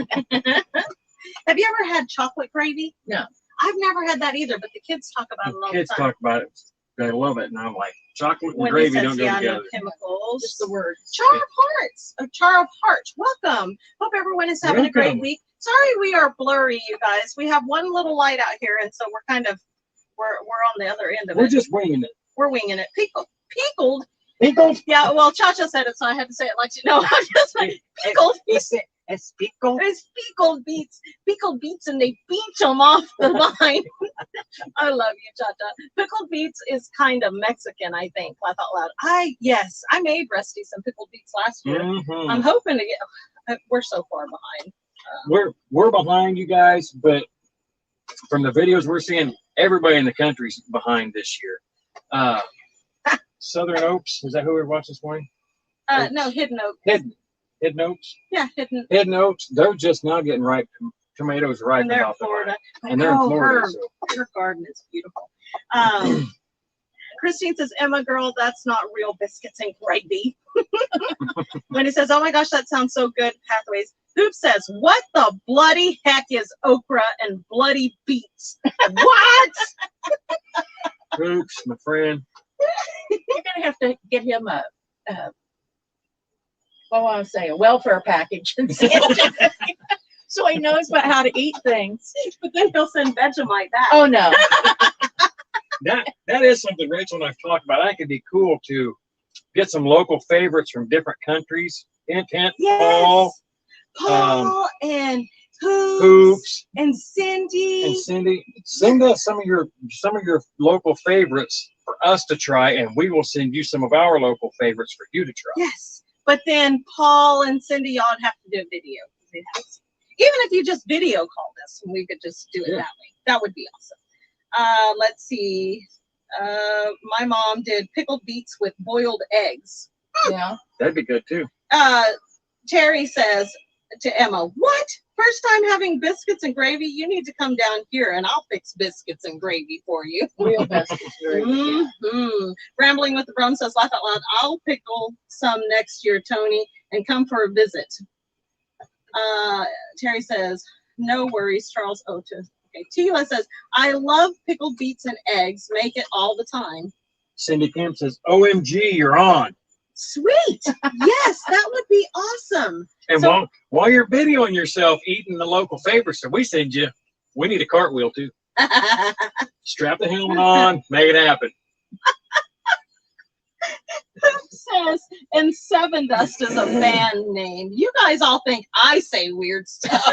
Have you ever had chocolate gravy? No. I've never had that either, but the kids talk about it all the Kids time. talk about it. They love it. And I'm like, chocolate and When he gravy says, don't go yeah, no together. chemicals. just the word. Char of Hearts. A Char of Hearts. Welcome. Hope everyone is having a great Welcome. week. Sorry we are blurry, you guys. We have one little light out here, and so we're on the other end of We're it. just winging it. We're winging it. Pickled. Pickled? Yeah, well, Cha-Cha said it, so I had to say it like you know. I'm just like, pickled. It's pickled. It's pickled beets, and they beat them off the vine. I love you, Cha-Cha. Pickled beets is kind of Mexican, I think. Laugh out loud. I made Rusty some pickled beets last year. Mhm. I'm hoping to get. We're so far behind. We're behind you guys, but from the videos we're seeing, everybody in the country's behind this year. Southern Oaks, is that who we were watching this morning? No, Hidden Oak. Hidden Oaks? Yeah, Hidden. Hidden Oaks, they're just now getting ripe. Tomatoes ripe And they're in about the Florida. vine. And they're in Oh, Florida. her- So. Your garden is beautiful. Christine says, Emma, girl, that's not real biscuits and gravy. When he says, oh my gosh, that sounds so good, Pathways. Hoop says, what the bloody heck is okra and bloody beets? What? Oops, my friend. You're gonna have to get him a welfare package and send it, so he knows about how to eat things. But then he'll send Vegemite back. Oh no. That is something Rachel and I've talked about. That could be cool to get some local favorites from different countries. Hint, hint, Paul, Paul and Hoops, and Cindy. and Cindy. Send us some of your local favorites for us to try, and we will send you some of our local favorites for you to try. Yes. But then Paul and Cindy, y'all would have to do a video. Even if you just video called us, we could just do it that way. That would be awesome. Let's see. My mom did pickled beets with boiled eggs. Yeah. That'd be good too. Terry says to Emma, what? First time having biscuits and gravy? You need to come down here and I'll fix biscuits and gravy for you. Real biscuits. Mhm. Rambling with the Brum says, laugh out loud, I'll pickle some next year, Tony, and come for a visit. Terry says, no worries, Charles Otis. Okay, Tila says, I love pickled beets and eggs. Make it all the time. Cindy Kemp says, OMG, you're on. Sweet. Yes, that would be awesome. And So- while you're videoing yourself eating the local favorites that we send you, we need a cartwheel too. Strap the helmet on, make it happen. Says, and Seven Dust is a band name. You guys all think I say weird stuff.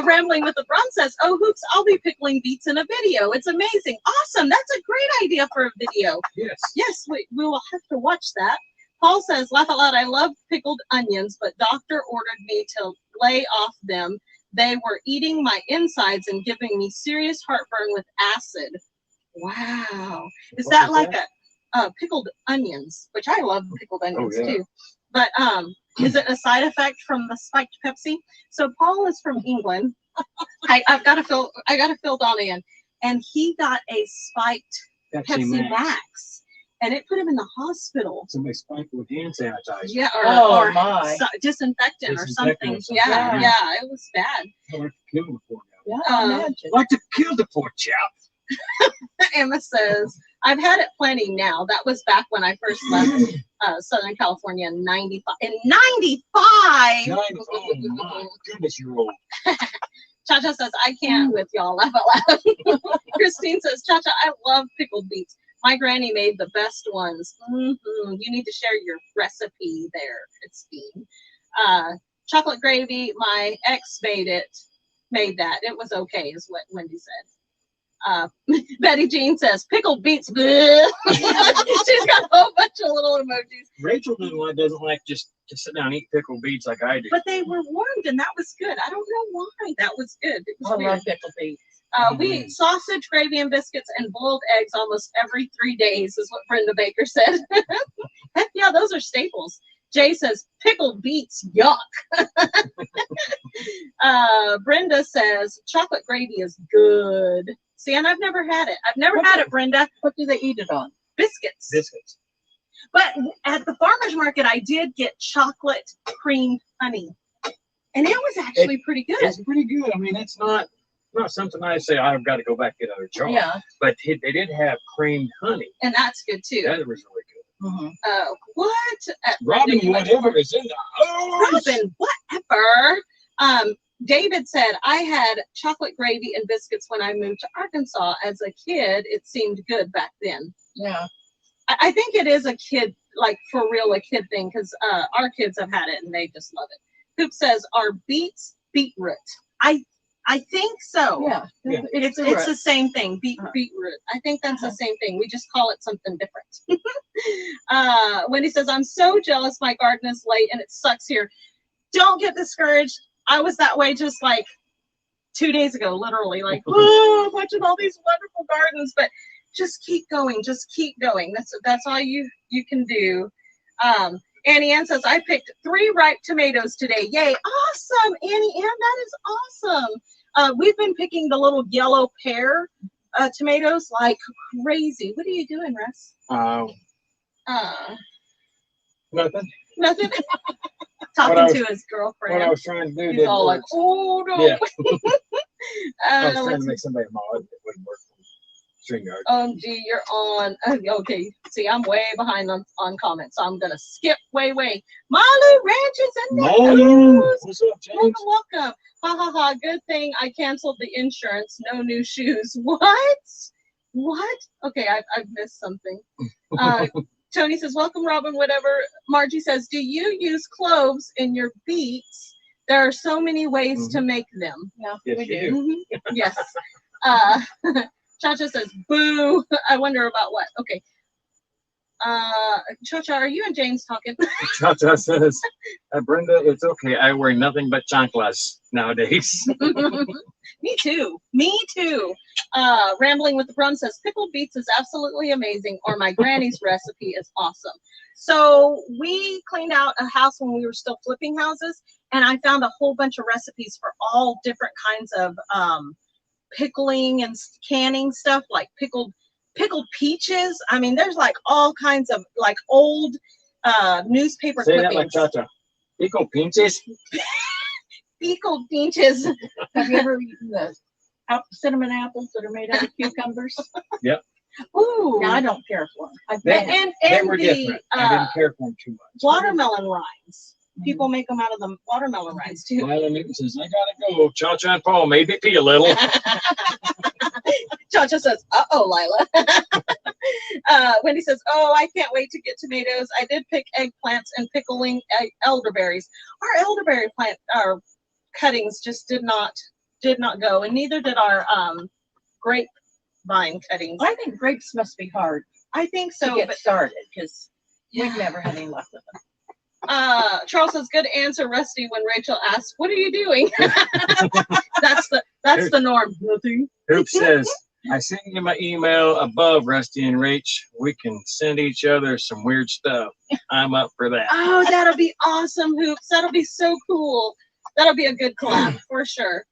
Rambling with the Brum says, oh, Hoops, I'll be pickling beets in a video. It's amazing. Awesome. That's a great idea for a video. Yes. Yes, we will have to watch that. Paul says, laugh out loud, I love pickled onions, but doctor ordered me to lay off them. They were eating my insides and giving me serious heartburn with acid. Wow. Is that like a pickled onions, which I love pickled onions yeah. too. But Is it a side effect from the spiked Pepsi? So Paul is from England. I've got to fill Donna in, and he got a spiked Pepsi Max, and it put him in the hospital. Somebody spiked with hand sanitizer. Yeah, Oh, or my. disinfectant or something. Disinfectant or Yeah, something, yeah, it was bad. I'd like to kill the poor guy. Yeah, Um, I'd like to kill the poor chap. Emma says, I've had it plenty now. That was back when I first left Southern California in 95. In 95! Oh my goodness, you're old. Cha-Cha says, I can't with y'all. Laugh out loud. Christine says, Cha-Cha, I love pickled beets. My granny made the best ones. You need to share your recipe there, Christine. Chocolate gravy, my ex made that. It was okay, is what Wendy said. Betty Jean says, pickled beets. Bleh. She's got a whole bunch of little emojis. Rachel doesn't like just to sit down and eat pickled beets like I do. But they were warmed, and that was good. I don't know why. That was good. It was I weird. love pickled beets. We eat sausage, gravy, and biscuits, and boiled eggs almost every 3 days, is what Brenda Baker said. Heck yeah, those are staples. Jay says, pickled beets, yuck. Brenda says, chocolate gravy is good. See, and I've never had it. I've never had it, Brenda. What do they eat it on? Biscuits. Biscuits. But at the farmer's market, I did get chocolate cream honey. And it was actually pretty good. It's pretty good. I mean, it's not something I say I've got to go back and get another jar. Yeah. But they did have creamed honey. And that's good too. That was really good. Mm-hmm. What? Robin, whatever is in the house. Robin, whatever. David said, I had chocolate gravy and biscuits when I moved to Arkansas. As a kid, it seemed good back then. Yeah. I think it is a kid, like for real, a kid thing, because our kids have had it and they just love it. Hoop says, are beets beetroot? I think so. Yeah. Yeah. It's the same thing, beetroot. I think that's the same thing. We just call it something different. Wendy says, I'm so jealous my garden is late and it sucks here. Don't get discouraged. I was that way just like 2 days ago, literally, like, oh, watching all these wonderful gardens, but just keep going. Just keep going. That's all you can do. Annie Ann says, I picked 3 ripe tomatoes today. Yay. Awesome, Annie Ann. That is awesome. We've been picking the little yellow pear tomatoes like crazy. What are you doing, Russ? Nothing. Nothing. What I Talking was- to his girlfriend. What I was trying to do He's didn't all like, work. oh, no. Yeah. I was trying let's to make somebody mod. It wouldn't work from StreamYard. OMG, you're on. Okay, see, I'm way behind on comments, so I'm gonna skip way. Malu Ranch is in the Malu! house. What's up, James? Welcome. Ha ha ha. Good thing I canceled the insurance. No new shoes. What? Okay, I've missed something. Tony says, welcome, Robin, whatever. Margie says, do you use cloves in your beets? There are so many ways to make them. Yeah, Yes, we you do. do. Yes. Cha-Cha says, boo. I wonder about what. Okay. Cha-Cha, are you and James talking? Cha-Cha says, Brenda, it's okay. I wear nothing but chanclas nowadays. Me too. Rambling with the Brum says, pickled beets is absolutely amazing, or my granny's recipe is awesome. So we cleaned out a house when we were still flipping houses, and I found a whole bunch of recipes for all different kinds of pickling and canning stuff, like pickled peaches. I mean, there's like all kinds of like old newspaper Say that like clippings. Cha-Cha. Pico pinches. Pickled peaches. Have you ever eaten the cinnamon apples that are made out of cucumbers? Yep. Ooh. Yeah, I don't care for them. I've They- been and They were the different. I didn't care for them too much. watermelon rinds. People make them out of the watermelon rinds too. Lila Newton says, I gotta go. Cha-Cha and Paul made me pee a little. Cha-Cha says, uh-oh, Lila. Wendy says, oh, I can't wait to get tomatoes. I did pick eggplants and pickling elderberries. Our elderberry plant, our cuttings just did not go, and neither did our grapevine cuttings. I think grapes must be hard I think to so, get but started because Yeah. we've never had any luck with them. Charles says, good answer, Rusty, when Rachel asks, what are you doing? That's the norm. Nothing. Hoop says, I sent you my email above, Rusty and Rach. We can send each other some weird stuff. I'm up for that. Oh, that'll be awesome, Hoops. That'll be so cool. That'll be a good collab for sure.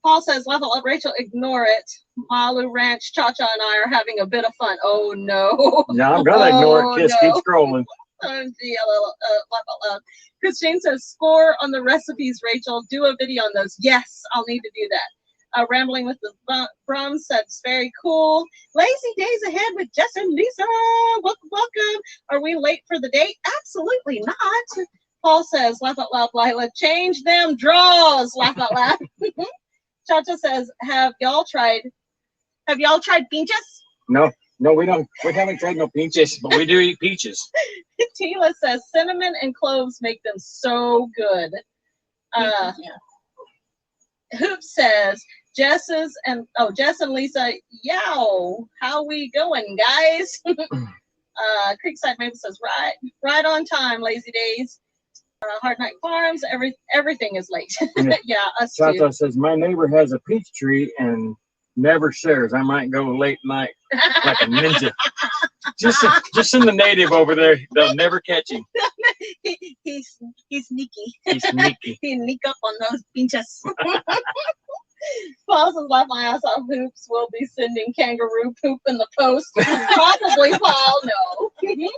Paul says, level up, Rachel, ignore it. Malu Ranch, Cha-Cha and I are having a bit of fun. Oh, no. Yeah, I'm gonna ignore it. Just keep scrolling. Christine says, score on the recipes, Rachel. Do a video on those. Yes, I'll need to do that. Rambling with the Brums says, very cool. Lazy days ahead with Jess and Lisa. Welcome, welcome. Are we late for the date? Absolutely not. Paul says, laugh out loud, Lila. Change them draws. Laugh out loud. Cha-Cha says, have y'all tried peaches? No, we don't. We haven't tried no peaches, but we do eat peaches. Tila says, cinnamon and cloves make them so good. Hoop says, Jess and Lisa, yow, how we going, guys? Creekside Maple says, right on time, lazy days. Hard Night Farms, everything is late. Yeah, us too. Cha-Cha says, my neighbor has a peach tree and never shares. I might go late night like a ninja. Just send the native over there. They'll never catch him. He's sneaky. He's sneaky. He sneak up on those pinches. Paul says, laugh my ass off. Hoops will be sending kangaroo poop in the post. Probably, Paul. No.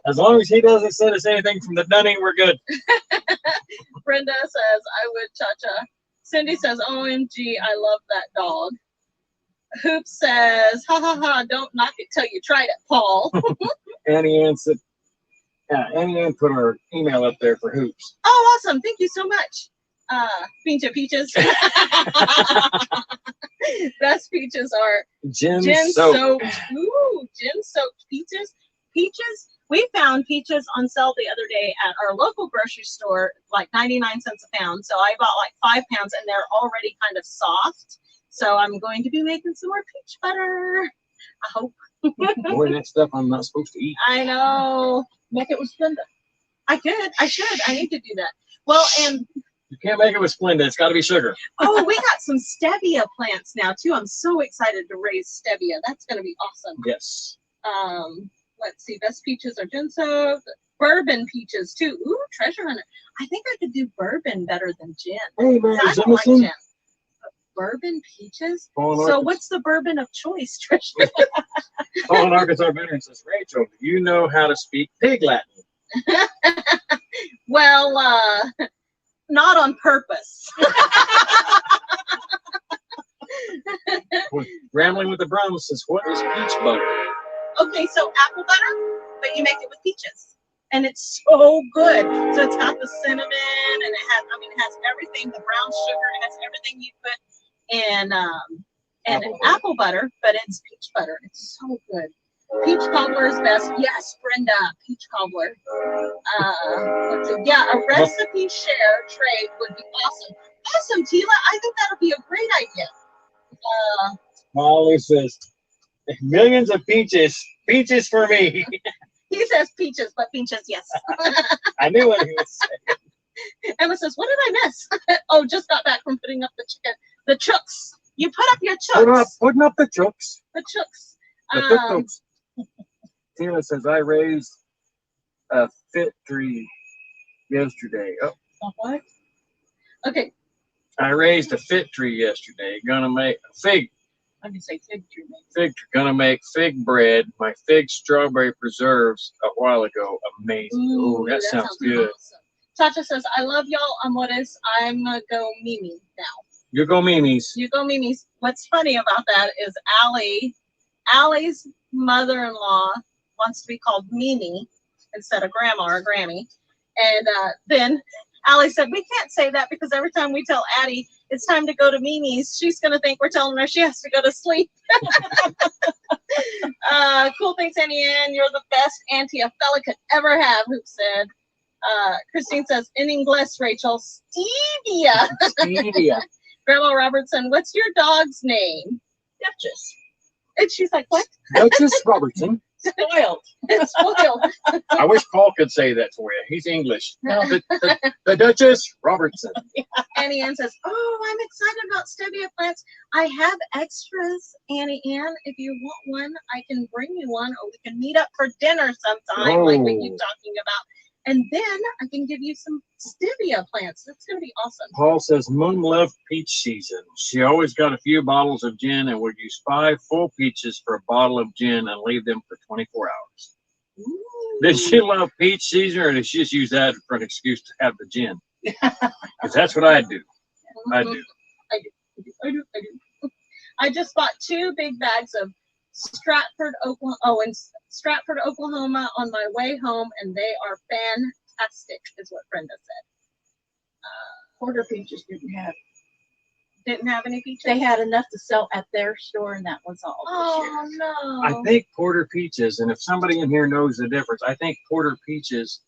As long as he doesn't send us anything from the Dunning, we're good. Brenda says, I would, Cha-Cha. Cindy says, OMG, I love that dog. Hoop says, ha ha ha, don't knock it till you tried it, Paul. Annie Ann said, Annie Ann put our email up there for Hoops. Oh, awesome. Thank you so much. Pincha Peaches. Best peaches are Gin soaked. soaked. Ooh, gin soaked peaches. We found peaches on sale the other day at our local grocery store, like 99 cents a pound. So I bought like 5 pounds and they're already kind of soft. So I'm going to be making some more peach butter. I hope. Boy, that stuff I'm not supposed to eat. I know. Make it with Splenda. I should. I need to do that. Well, and You can't make it with Splenda. It's got to be sugar. oh, we got some stevia plants now too. I'm so excited to raise stevia. That's going to be awesome. Yes. Let's see. Best peaches are gin soaked. Bourbon peaches too. Ooh, treasure hunter. I think I could do bourbon better than gin. Hey, man, I don't like Jimison. gin. Bourbon peaches. Paul So Arkansas- what's the bourbon of choice, Treasure? Paul in Arkansas veteran says, Rachel, do you know how to speak Pig Latin? Well, not on purpose. Rambling with the Brums says, what is peach butter? Okay, so apple butter, but you make it with peaches. And it's so good. So it's got the cinnamon and it has everything, the brown sugar, it has everything you put in apple butter, but it's peach butter. It's so good. Peach cobbler is best. Yes, Brenda, peach cobbler. Let's see. Yeah, a recipe share trade would be awesome. Awesome, Tila. I think that'll be a great idea. Molly says, millions of peaches. Peaches for me. He says peaches, but peaches, yes. I knew what he was saying. Emma says, what did I miss? Oh, just got back from putting up the chicken. The chooks. You put up your chooks. Putting up the chooks. The chooks. The tuk-tuks. Tina says, I raised a fit tree yesterday. Oh, What? Okay. I raised a fit tree yesterday. Gonna make a fig. I can say fig tree. Fig tree. Gonna make fig bread. My fig strawberry preserves a while ago. Amazing. Ooh, that sounds good. Awesome. Chacha says, I love y'all. Amores. I'm gonna go Mimi now. You go, Mimi's. You go Mimi's. What's funny about that is Allie's mother-in-law wants to be called Mimi instead of Grandma or Grammy. And then Allie said, we can't say that because every time we tell Addie it's time to go to Mimi's, she's going to think we're telling her she has to go to sleep. Cool, thanks, Annie Ann. You're the best auntie a fella could ever have, Hoop said. Christine says, in English, Rachel, Stevia. Stevia. Grandma Robertson, what's your dog's name? Duchess. And she's like, what? Duchess Robertson. Spoiled. It's spoiled. I wish Paul could say that for you. He's English. No. The Duchess Robertson. Annie Ann says, "Oh, I'm excited about stevia plants. I have extras, Annie Ann. If you want one, I can bring you one, or we can meet up for dinner sometime, like we keep Oh. talking about. And then I can give you some stevia plants. That's gonna be awesome." Paul says, Moon loved peach season. She always got a few bottles of gin and would use 5 full peaches for a bottle of gin and leave them for 24 hours. Did she love peach season, or did she just use that for an excuse to have the gin? Because that's what I do. I do. I do. I just bought 2 big bags of Stratford, Oklahoma. Oh, in Stratford, Oklahoma, on my way home, and they are fantastic, is what Brenda said. Porter Peaches Didn't have any peaches. they had enough to sell at their store, and that was all this year. Oh no! I think Porter Peaches, and if somebody in here knows the difference, I think Porter Peaches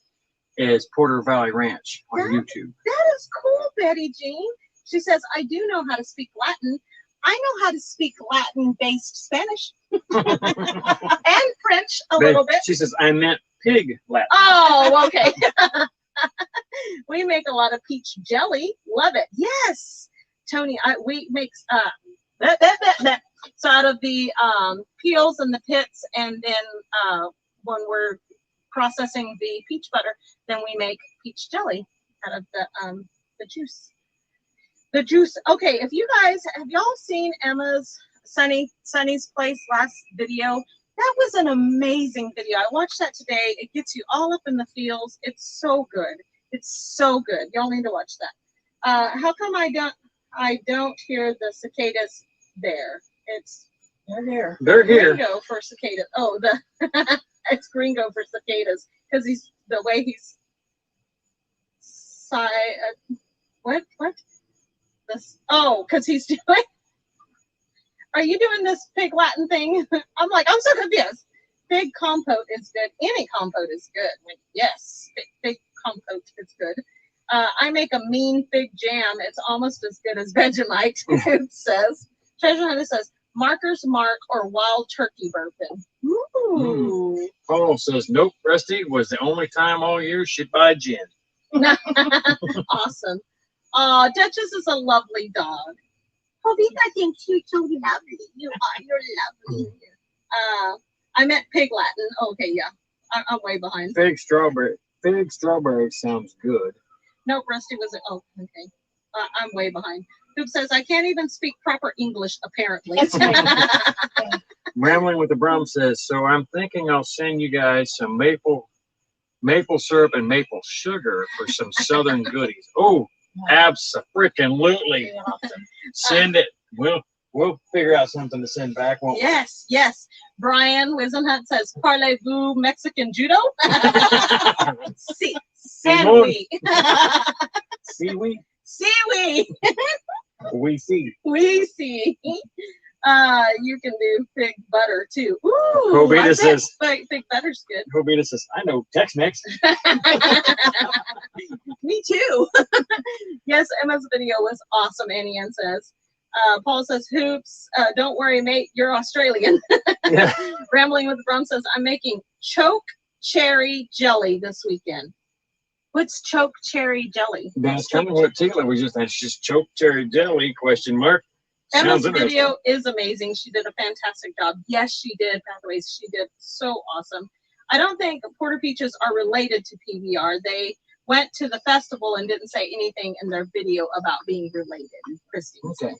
is Porter Valley Ranch on YouTube. That is cool, Betty Jean. She says, "I do know how to speak Latin. I know how to speak Latin-based Spanish and French a little bit." She says, I meant pig Latin. Oh, okay. We make a lot of peach jelly. Love it. Yes, Tony. We make so out of the peels and the pits, and then when we're processing the peach butter, then we make peach jelly out of the juice. The juice. Okay, if you guys have y'all seen Emma's Sunny's Place last video? That was an amazing video. I watched that today. It gets you all up in the fields. It's so good. It's so good. Y'all need to watch that. How come I don't hear the cicadas there? They're there. They're here. Gringo for cicadas. Oh, it's Gringo for cicadas because he's the way he's what? This, oh, because he's doing. Are you doing this pig Latin thing? I'm like, I'm so confused. Pig compote is good. Any compote is good. Yes, pig compote is good. I make a mean fig jam. It's almost as good as Vegemite. It says. Treasure Hunter says, Marker's Mark or wild turkey bourbon. Ooh. Paul says, nope, Rusty was the only time all year she'd buy gin. Awesome. Duchess is a lovely dog. Oh, Vika thinks you're so lovely. You're lovely. I meant pig Latin. Okay, yeah. I'm way behind. Fig strawberry sounds good. Nope, Rusty was. Oh, okay. I'm way behind. Hoop says, I can't even speak proper English, apparently. Rambling with the Brum says, so I'm thinking I'll send you guys some maple syrup and maple sugar for some southern goodies. Oh, abso-freaking-lutely. Awesome. Send it. We'll figure out something to send back, won't we? Yes, yes. Brian Wizenhut says, Parlez-vous Mexican judo? Si. Simon. Si, See we? We see. we see. You can do pig butter too. Ooh, Covita I bet says- pig butter's good. Covita says, I know Tex-Mex. Me too. Yes, Emma's video was awesome, Annie Ann says. Paul says, Hoops, don't worry, mate, you're Australian. Yeah. Rambling with the Brum says, I'm making choke cherry jelly this weekend. What's choke cherry jelly? That's kind of what Tila was just, that's just choke cherry jelly, question mark. Emma's Sounds interesting. video is amazing. She did a fantastic job. Yes, she did. Pathways, she did so awesome. I don't think Porter Peaches are related to PBR. They went to the festival and didn't say anything in their video about being related. Christine. Okay.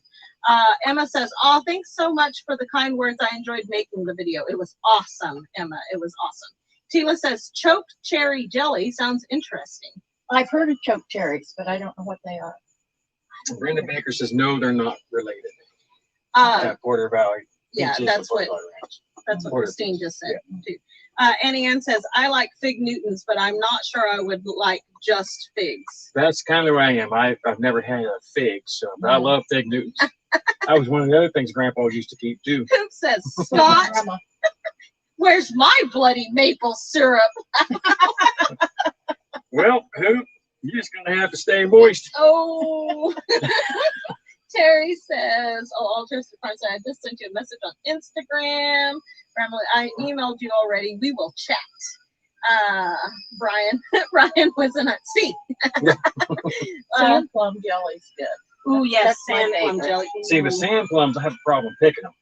Emma says, oh, thanks so much for the kind words. I enjoyed making the video. It was awesome, Emma. It was awesome. Tila says, choked cherry jelly sounds interesting. I've heard of choke cherries, but I don't know what they are. Brenda Baker says, no, they're not related. Porter Valley. Yeah, Peaches that's or what Porter Valley Ranch. that's what Porter Christine just said too. Annie Ann says, I like fig Newtons, but I'm not sure I would like just figs. That's kind of where I am. I've never had a fig, so but I love fig Newtons. That was one of the other things Grandpa used to keep too. Coop says, Scott, Grandma. where's my bloody maple syrup? Well, Hoop, you're just gonna have to stay moist. Oh, Terry says, "Oh, all jokes aside, I just sent you a message on Instagram. I emailed you already. We will chat." Brian was in a seat. Sand plum jelly's good. Oh yes, That's my sand plum favorite. jelly. See, with sand plums, I have a problem picking them.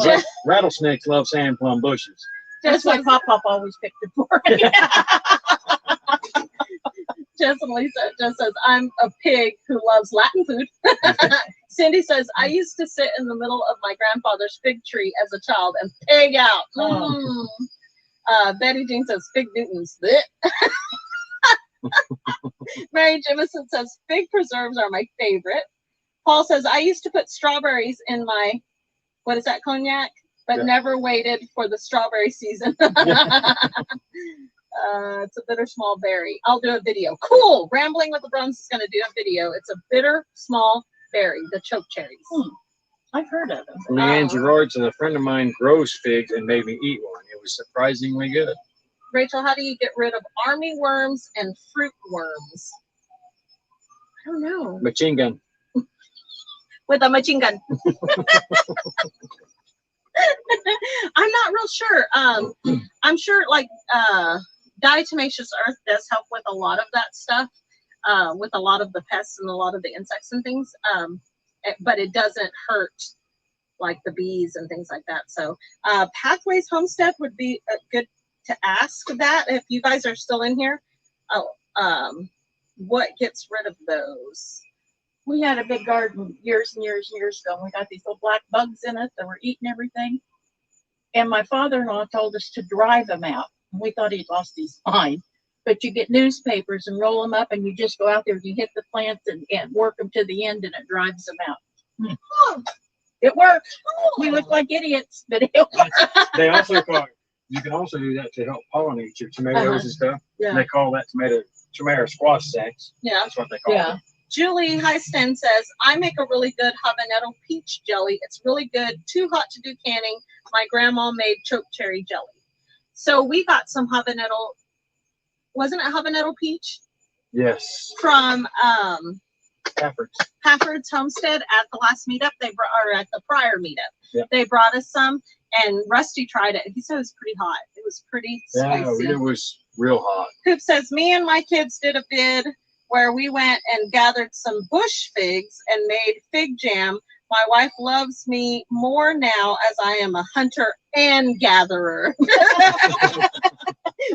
Just, Rattlesnakes love sand plum bushes. That's why Pop always picked it for me. Jess and Lisa just says, "I'm a pig who loves Latin food." Cindy says, "I used to sit in the middle of my grandfather's fig tree as a child and pig out." Betty Jean says, "Fig Newtons." Mary Jemison says, "Fig preserves are my favorite." Paul says, "I used to put strawberries in my, what is that, cognac, but never waited for the strawberry season." It's a bitter small berry. I'll do a video. Cool. Rambling with the Brums is going to do a video. It's a bitter small berry, the choke cherries. I've heard of it. Leanne Gerard says, "A friend of mine grows figs and made me eat one. It was surprisingly good." Rachel, how do you get rid of army worms and fruit worms? I don't know. Machine gun. With a machine gun. I'm not real sure. I'm sure like diatomaceous earth does help with a lot of that stuff, with a lot of the pests and a lot of the insects and things. But it doesn't hurt like the bees and things like that. So Pathways Homestead would be good to ask that if you guys are still in here. What gets rid of those? We had a big garden years and years and years ago, and we got these little black bugs in it that were eating everything. And my father-in-law told us to dry them out. And we thought he'd lost his mind. But you get newspapers and roll them up, and you just go out there, you hit the plants and work them to the end, and it dries them out. It worked. We look like idiots, but it worked. They also you can also do that to help pollinate your tomatoes and stuff. Yeah. And they call that tomato squash sacks. Yeah. That's what they call it. Julie Heisten says, "I make a really good habanero peach jelly. It's really good. Too hot to do canning. My grandma made choke cherry jelly." So we got some habanero. Wasn't it habanero peach? Yes. From Hafford's Homestead at the last meetup. Or at the prior meetup. Yeah. They brought us some, and Rusty tried it. He said it was pretty hot. It was pretty spicy. Yeah, it was real hot. Coop says, "Me and my kids did a bid where we went and gathered some bush figs and made fig jam. My wife loves me more now as I am a hunter and gatherer."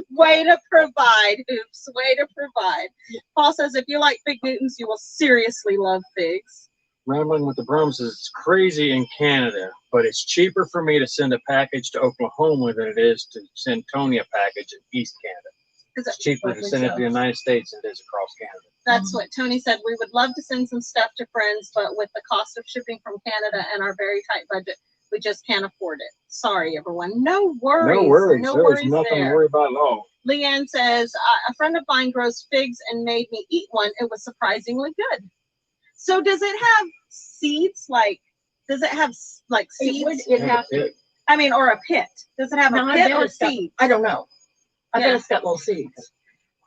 Way to provide, Hoops. Way to provide. Paul says, "If you like Fig Newtons, you will seriously love figs." Rambling with the Brums says, "It's crazy in Canada, but it's cheaper for me to send a package to Oklahoma than it is to send Tony a package in East Canada. It's cheaper to send it to the United States than it is across Canada." That's what Tony said. "We would love to send some stuff to friends, but with the cost of shipping from Canada and our very tight budget, we just can't afford it. Sorry, everyone." No worries. No worries. No There's worries nothing there. to worry about at all. Leanne says, "A friend of mine grows figs and made me eat one. It was surprisingly good." So does it have seeds? Does it have like seeds? It have to. I mean, or a pit? Does it have a pit or seeds? I don't know. I bet Yeah. it's got little seeds.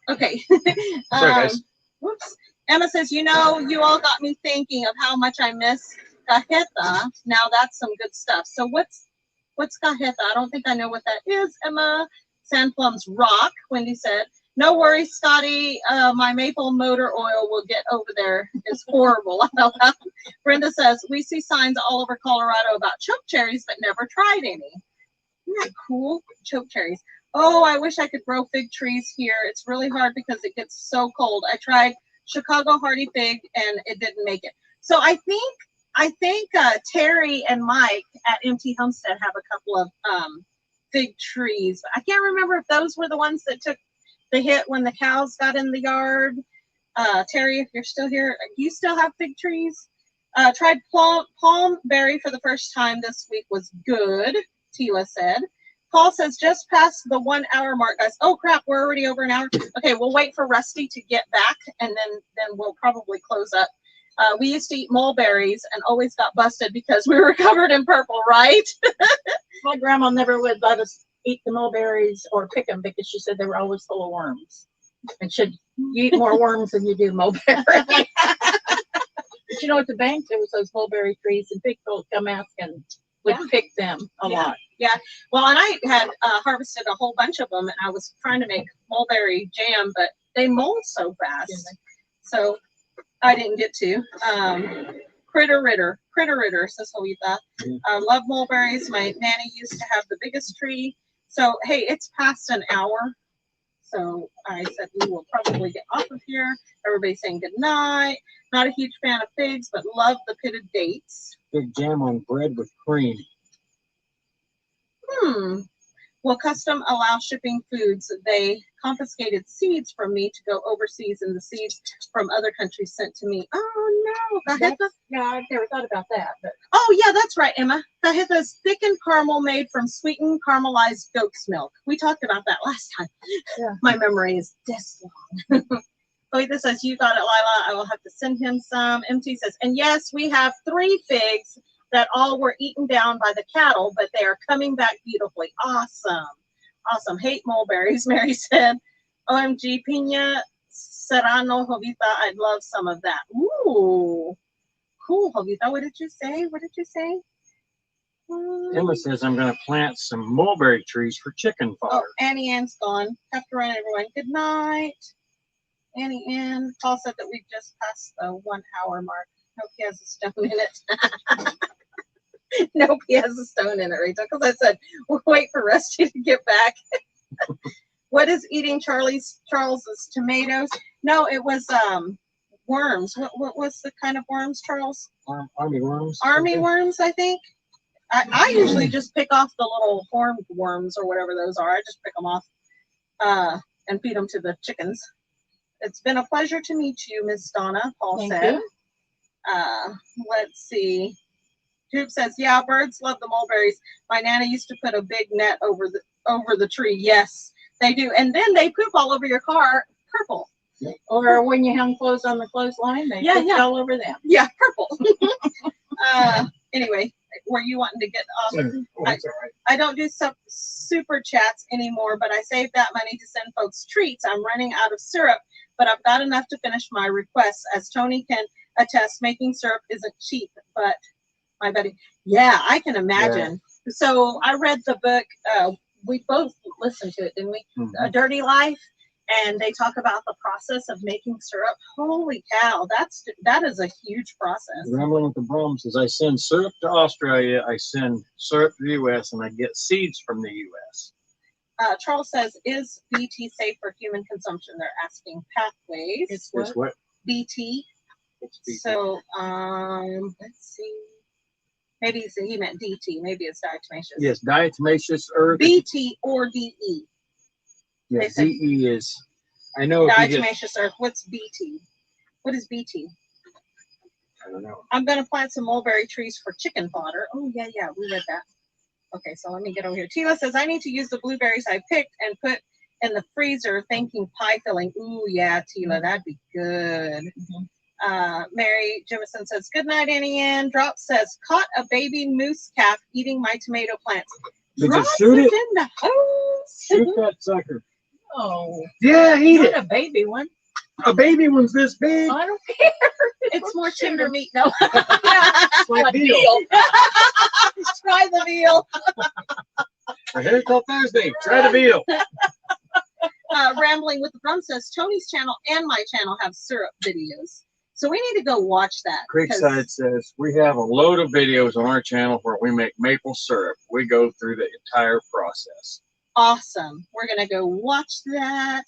Okay. Sorry, guys. Whoops. Emma says, "You know, you all got me thinking of how much I miss cajeta. Now that's some good stuff." So what's cajeta? I don't think I know what that is, Emma. Sandplums rock, Wendy said. "No worries, Scotty. My maple motor oil will get over there. It's horrible." Brenda says, "We see signs all over Colorado about choke cherries, but never tried any." Isn't that cool? Choke cherries. "Oh, I wish I could grow fig trees here. It's really hard because it gets so cold. I tried Chicago hardy fig and it didn't make it." So I think Terry and Mike at MT Homestead have a couple of fig trees. I can't remember if those were the ones that took the hit when the cows got in the yard. Terry, if you're still here, do you still have fig trees? Tried palm berry for the first time this week. Was good, Tila said. Paul says, "Just past the 1 hour mark, guys." Oh crap, we're already over an hour. Okay, we'll wait for Rusty to get back, and then we'll probably close up. We used to eat mulberries and always got busted because we were covered in purple, right? My grandma never would let us eat the mulberries or pick them because she said they were always full of worms. And you eat more worms than you do mulberries. But you know, at the bank, there was those mulberry trees, and people would come ask and would Yeah. pick them a Yeah. lot. Well, and I had harvested a whole bunch of them, and I was trying to make mulberry jam, but they mold so fast, so I didn't get to. Critter Ritter, says Jovita. Love mulberries. My nanny used to have the biggest tree. So hey, it's past an hour. So I said we will probably get off of here. Everybody's saying good night. Not a huge fan of figs, but love the pitted dates. Big jam on bread with cream. Will custom allow shipping foods? They confiscated seeds from me to go overseas, and the seeds from other countries sent to me. Oh no! Yeah, I've never thought about that. But Oh yeah, that's right, Emma. Cajetas thickened caramel made from sweetened caramelized goat's milk. We talked about that last time. Yeah. My memory is this long. Oita says, you got it, Lila. I will have to send him some. MT says, and yes, we have 3 figs that all were eaten down by the cattle, but they are coming back beautifully. Awesome. Awesome. Hate mulberries, Mary said. OMG, Pina Serrano, Jovita. I'd love some of that. Ooh. Cool, Jovita. What did you say? What did you say? Emma says I'm going to plant some mulberry trees for chicken Oh, fodder. Annie Ann's gone. Have to run, everyone. Good night. Annie Ann. Paul said that we've just passed the 1 hour mark. Hope he has a stone in it. Nope, he has a stone in it, Rachel. Because I said, we'll wait for Rusty to get back. What is eating Charles's tomatoes? No, it was worms. What was the kind of worms, Charles? Army worms. Army worms, I think. I usually just pick off the little horned worms or whatever those are. I just pick them off and feed them to the chickens. It's been a pleasure to meet you, Miss Donna, Paul Thank said. you. Let's see. Droop says, yeah, birds love the mulberries. My nana used to put a big net over the tree. Yes, they do. And then they poop all over your car purple. Or when you hang clothes on the clothesline, they Yeah, put yeah. all over them. Yeah, purple. Anyway, were you wanting to get off? Oh, that's all right. I don't do super chats anymore, but I save that money to send folks treats. I'm running out of syrup, but I've got enough to finish my requests. As Tony can attest, making syrup isn't cheap, but my buddy, yeah, I can imagine. So I read the book. We both listened to it, didn't we? A Dirty Life. And they talk about the process of making syrup. Holy cow, that is a huge process. Rambling with the Brahms says I send syrup to Australia, I send syrup to the U.S., and I get seeds from the U.S. Charles says, is BT safe for human consumption? They're asking pathways. It's It's what? BT. It's BT. So, let's see. Maybe he meant DT. Maybe it's diatomaceous. Yes, diatomaceous earth. BT or DE. Yeah, they said- DE is. I know if you get. Diatomaceous earth. What's BT? What is BT? I don't know. I'm going to plant some mulberry trees for chicken fodder. Oh, yeah, we read that. Okay, so let me get over here. Tila says, I need to use the blueberries I picked and put in the freezer thinking pie filling. Ooh, yeah, Tila, that'd be good. Mary Jemison says, good night, Annie Ann. Drop says, caught a baby moose calf eating my tomato plants. Did you Drop shoot is it? in the house. Shoot that sucker. Oh, Yeah, eat not it. a baby one. A baby one's this big. I don't care. It's more tender meat. No. It's like veal. Try the veal. We're here till Thursday. Try the veal. Rambling with the Drum says Tony's channel and my channel have syrup videos. So we need to go watch that. 'cause- Creekside says we have a load of videos on our channel where we make maple syrup. We go through the entire process. Awesome. We're going to go watch that.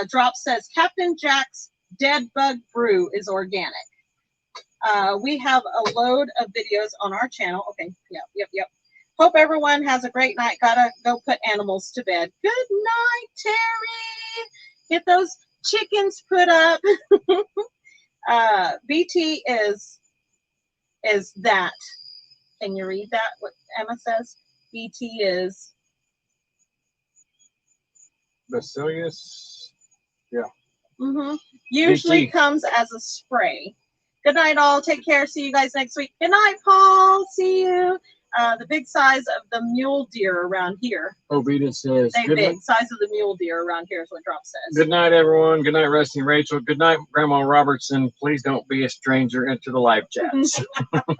Drop says Captain Jack's Dead Bug Brew is organic. We have a load of videos on our channel. Okay. Yep. Hope everyone has a great night. Gotta go put animals to bed. Good night, Terry. Get those chickens put up. BT is that. Can you read that? What Emma says? BT is. Bacillus. Usually BT. comes as a spray. Good night, all. Take care. See you guys next week. Good night, Paul. See you. The big size of the mule deer around here. Obita says, They good, big size of the mule deer around here is what Drop says. good night, everyone. Good night, Rusty and Rachel. Good night, Grandma Robertson. Please don't be a stranger into the live chats.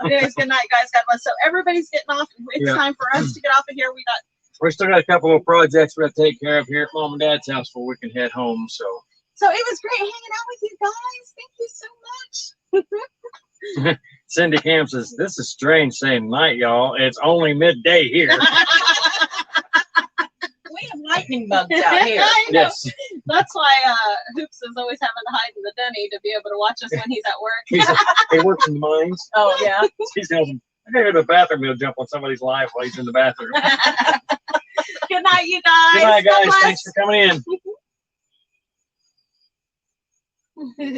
Anyways, good night, guys. God bless. So everybody's getting off. It's Yeah. time for us to get off of here. We still got a couple of projects we got to take care of here at Mom and Dad's house before we can head home. So So it was great hanging out with you guys. Thank you so much. Cindy Cam says, this is strange saying night, y'all. It's only midday here. We have lightning bugs out here. I know. Yes. That's why Hoops is always having to hide in the Denny to be able to watch us when he's at work. He works in the mines. Oh, yeah. He's going, I gotta go to the bathroom. He'll jump on somebody's live while he's in the bathroom. Good night, you guys. Good night, God guys. bless. Thanks for coming in.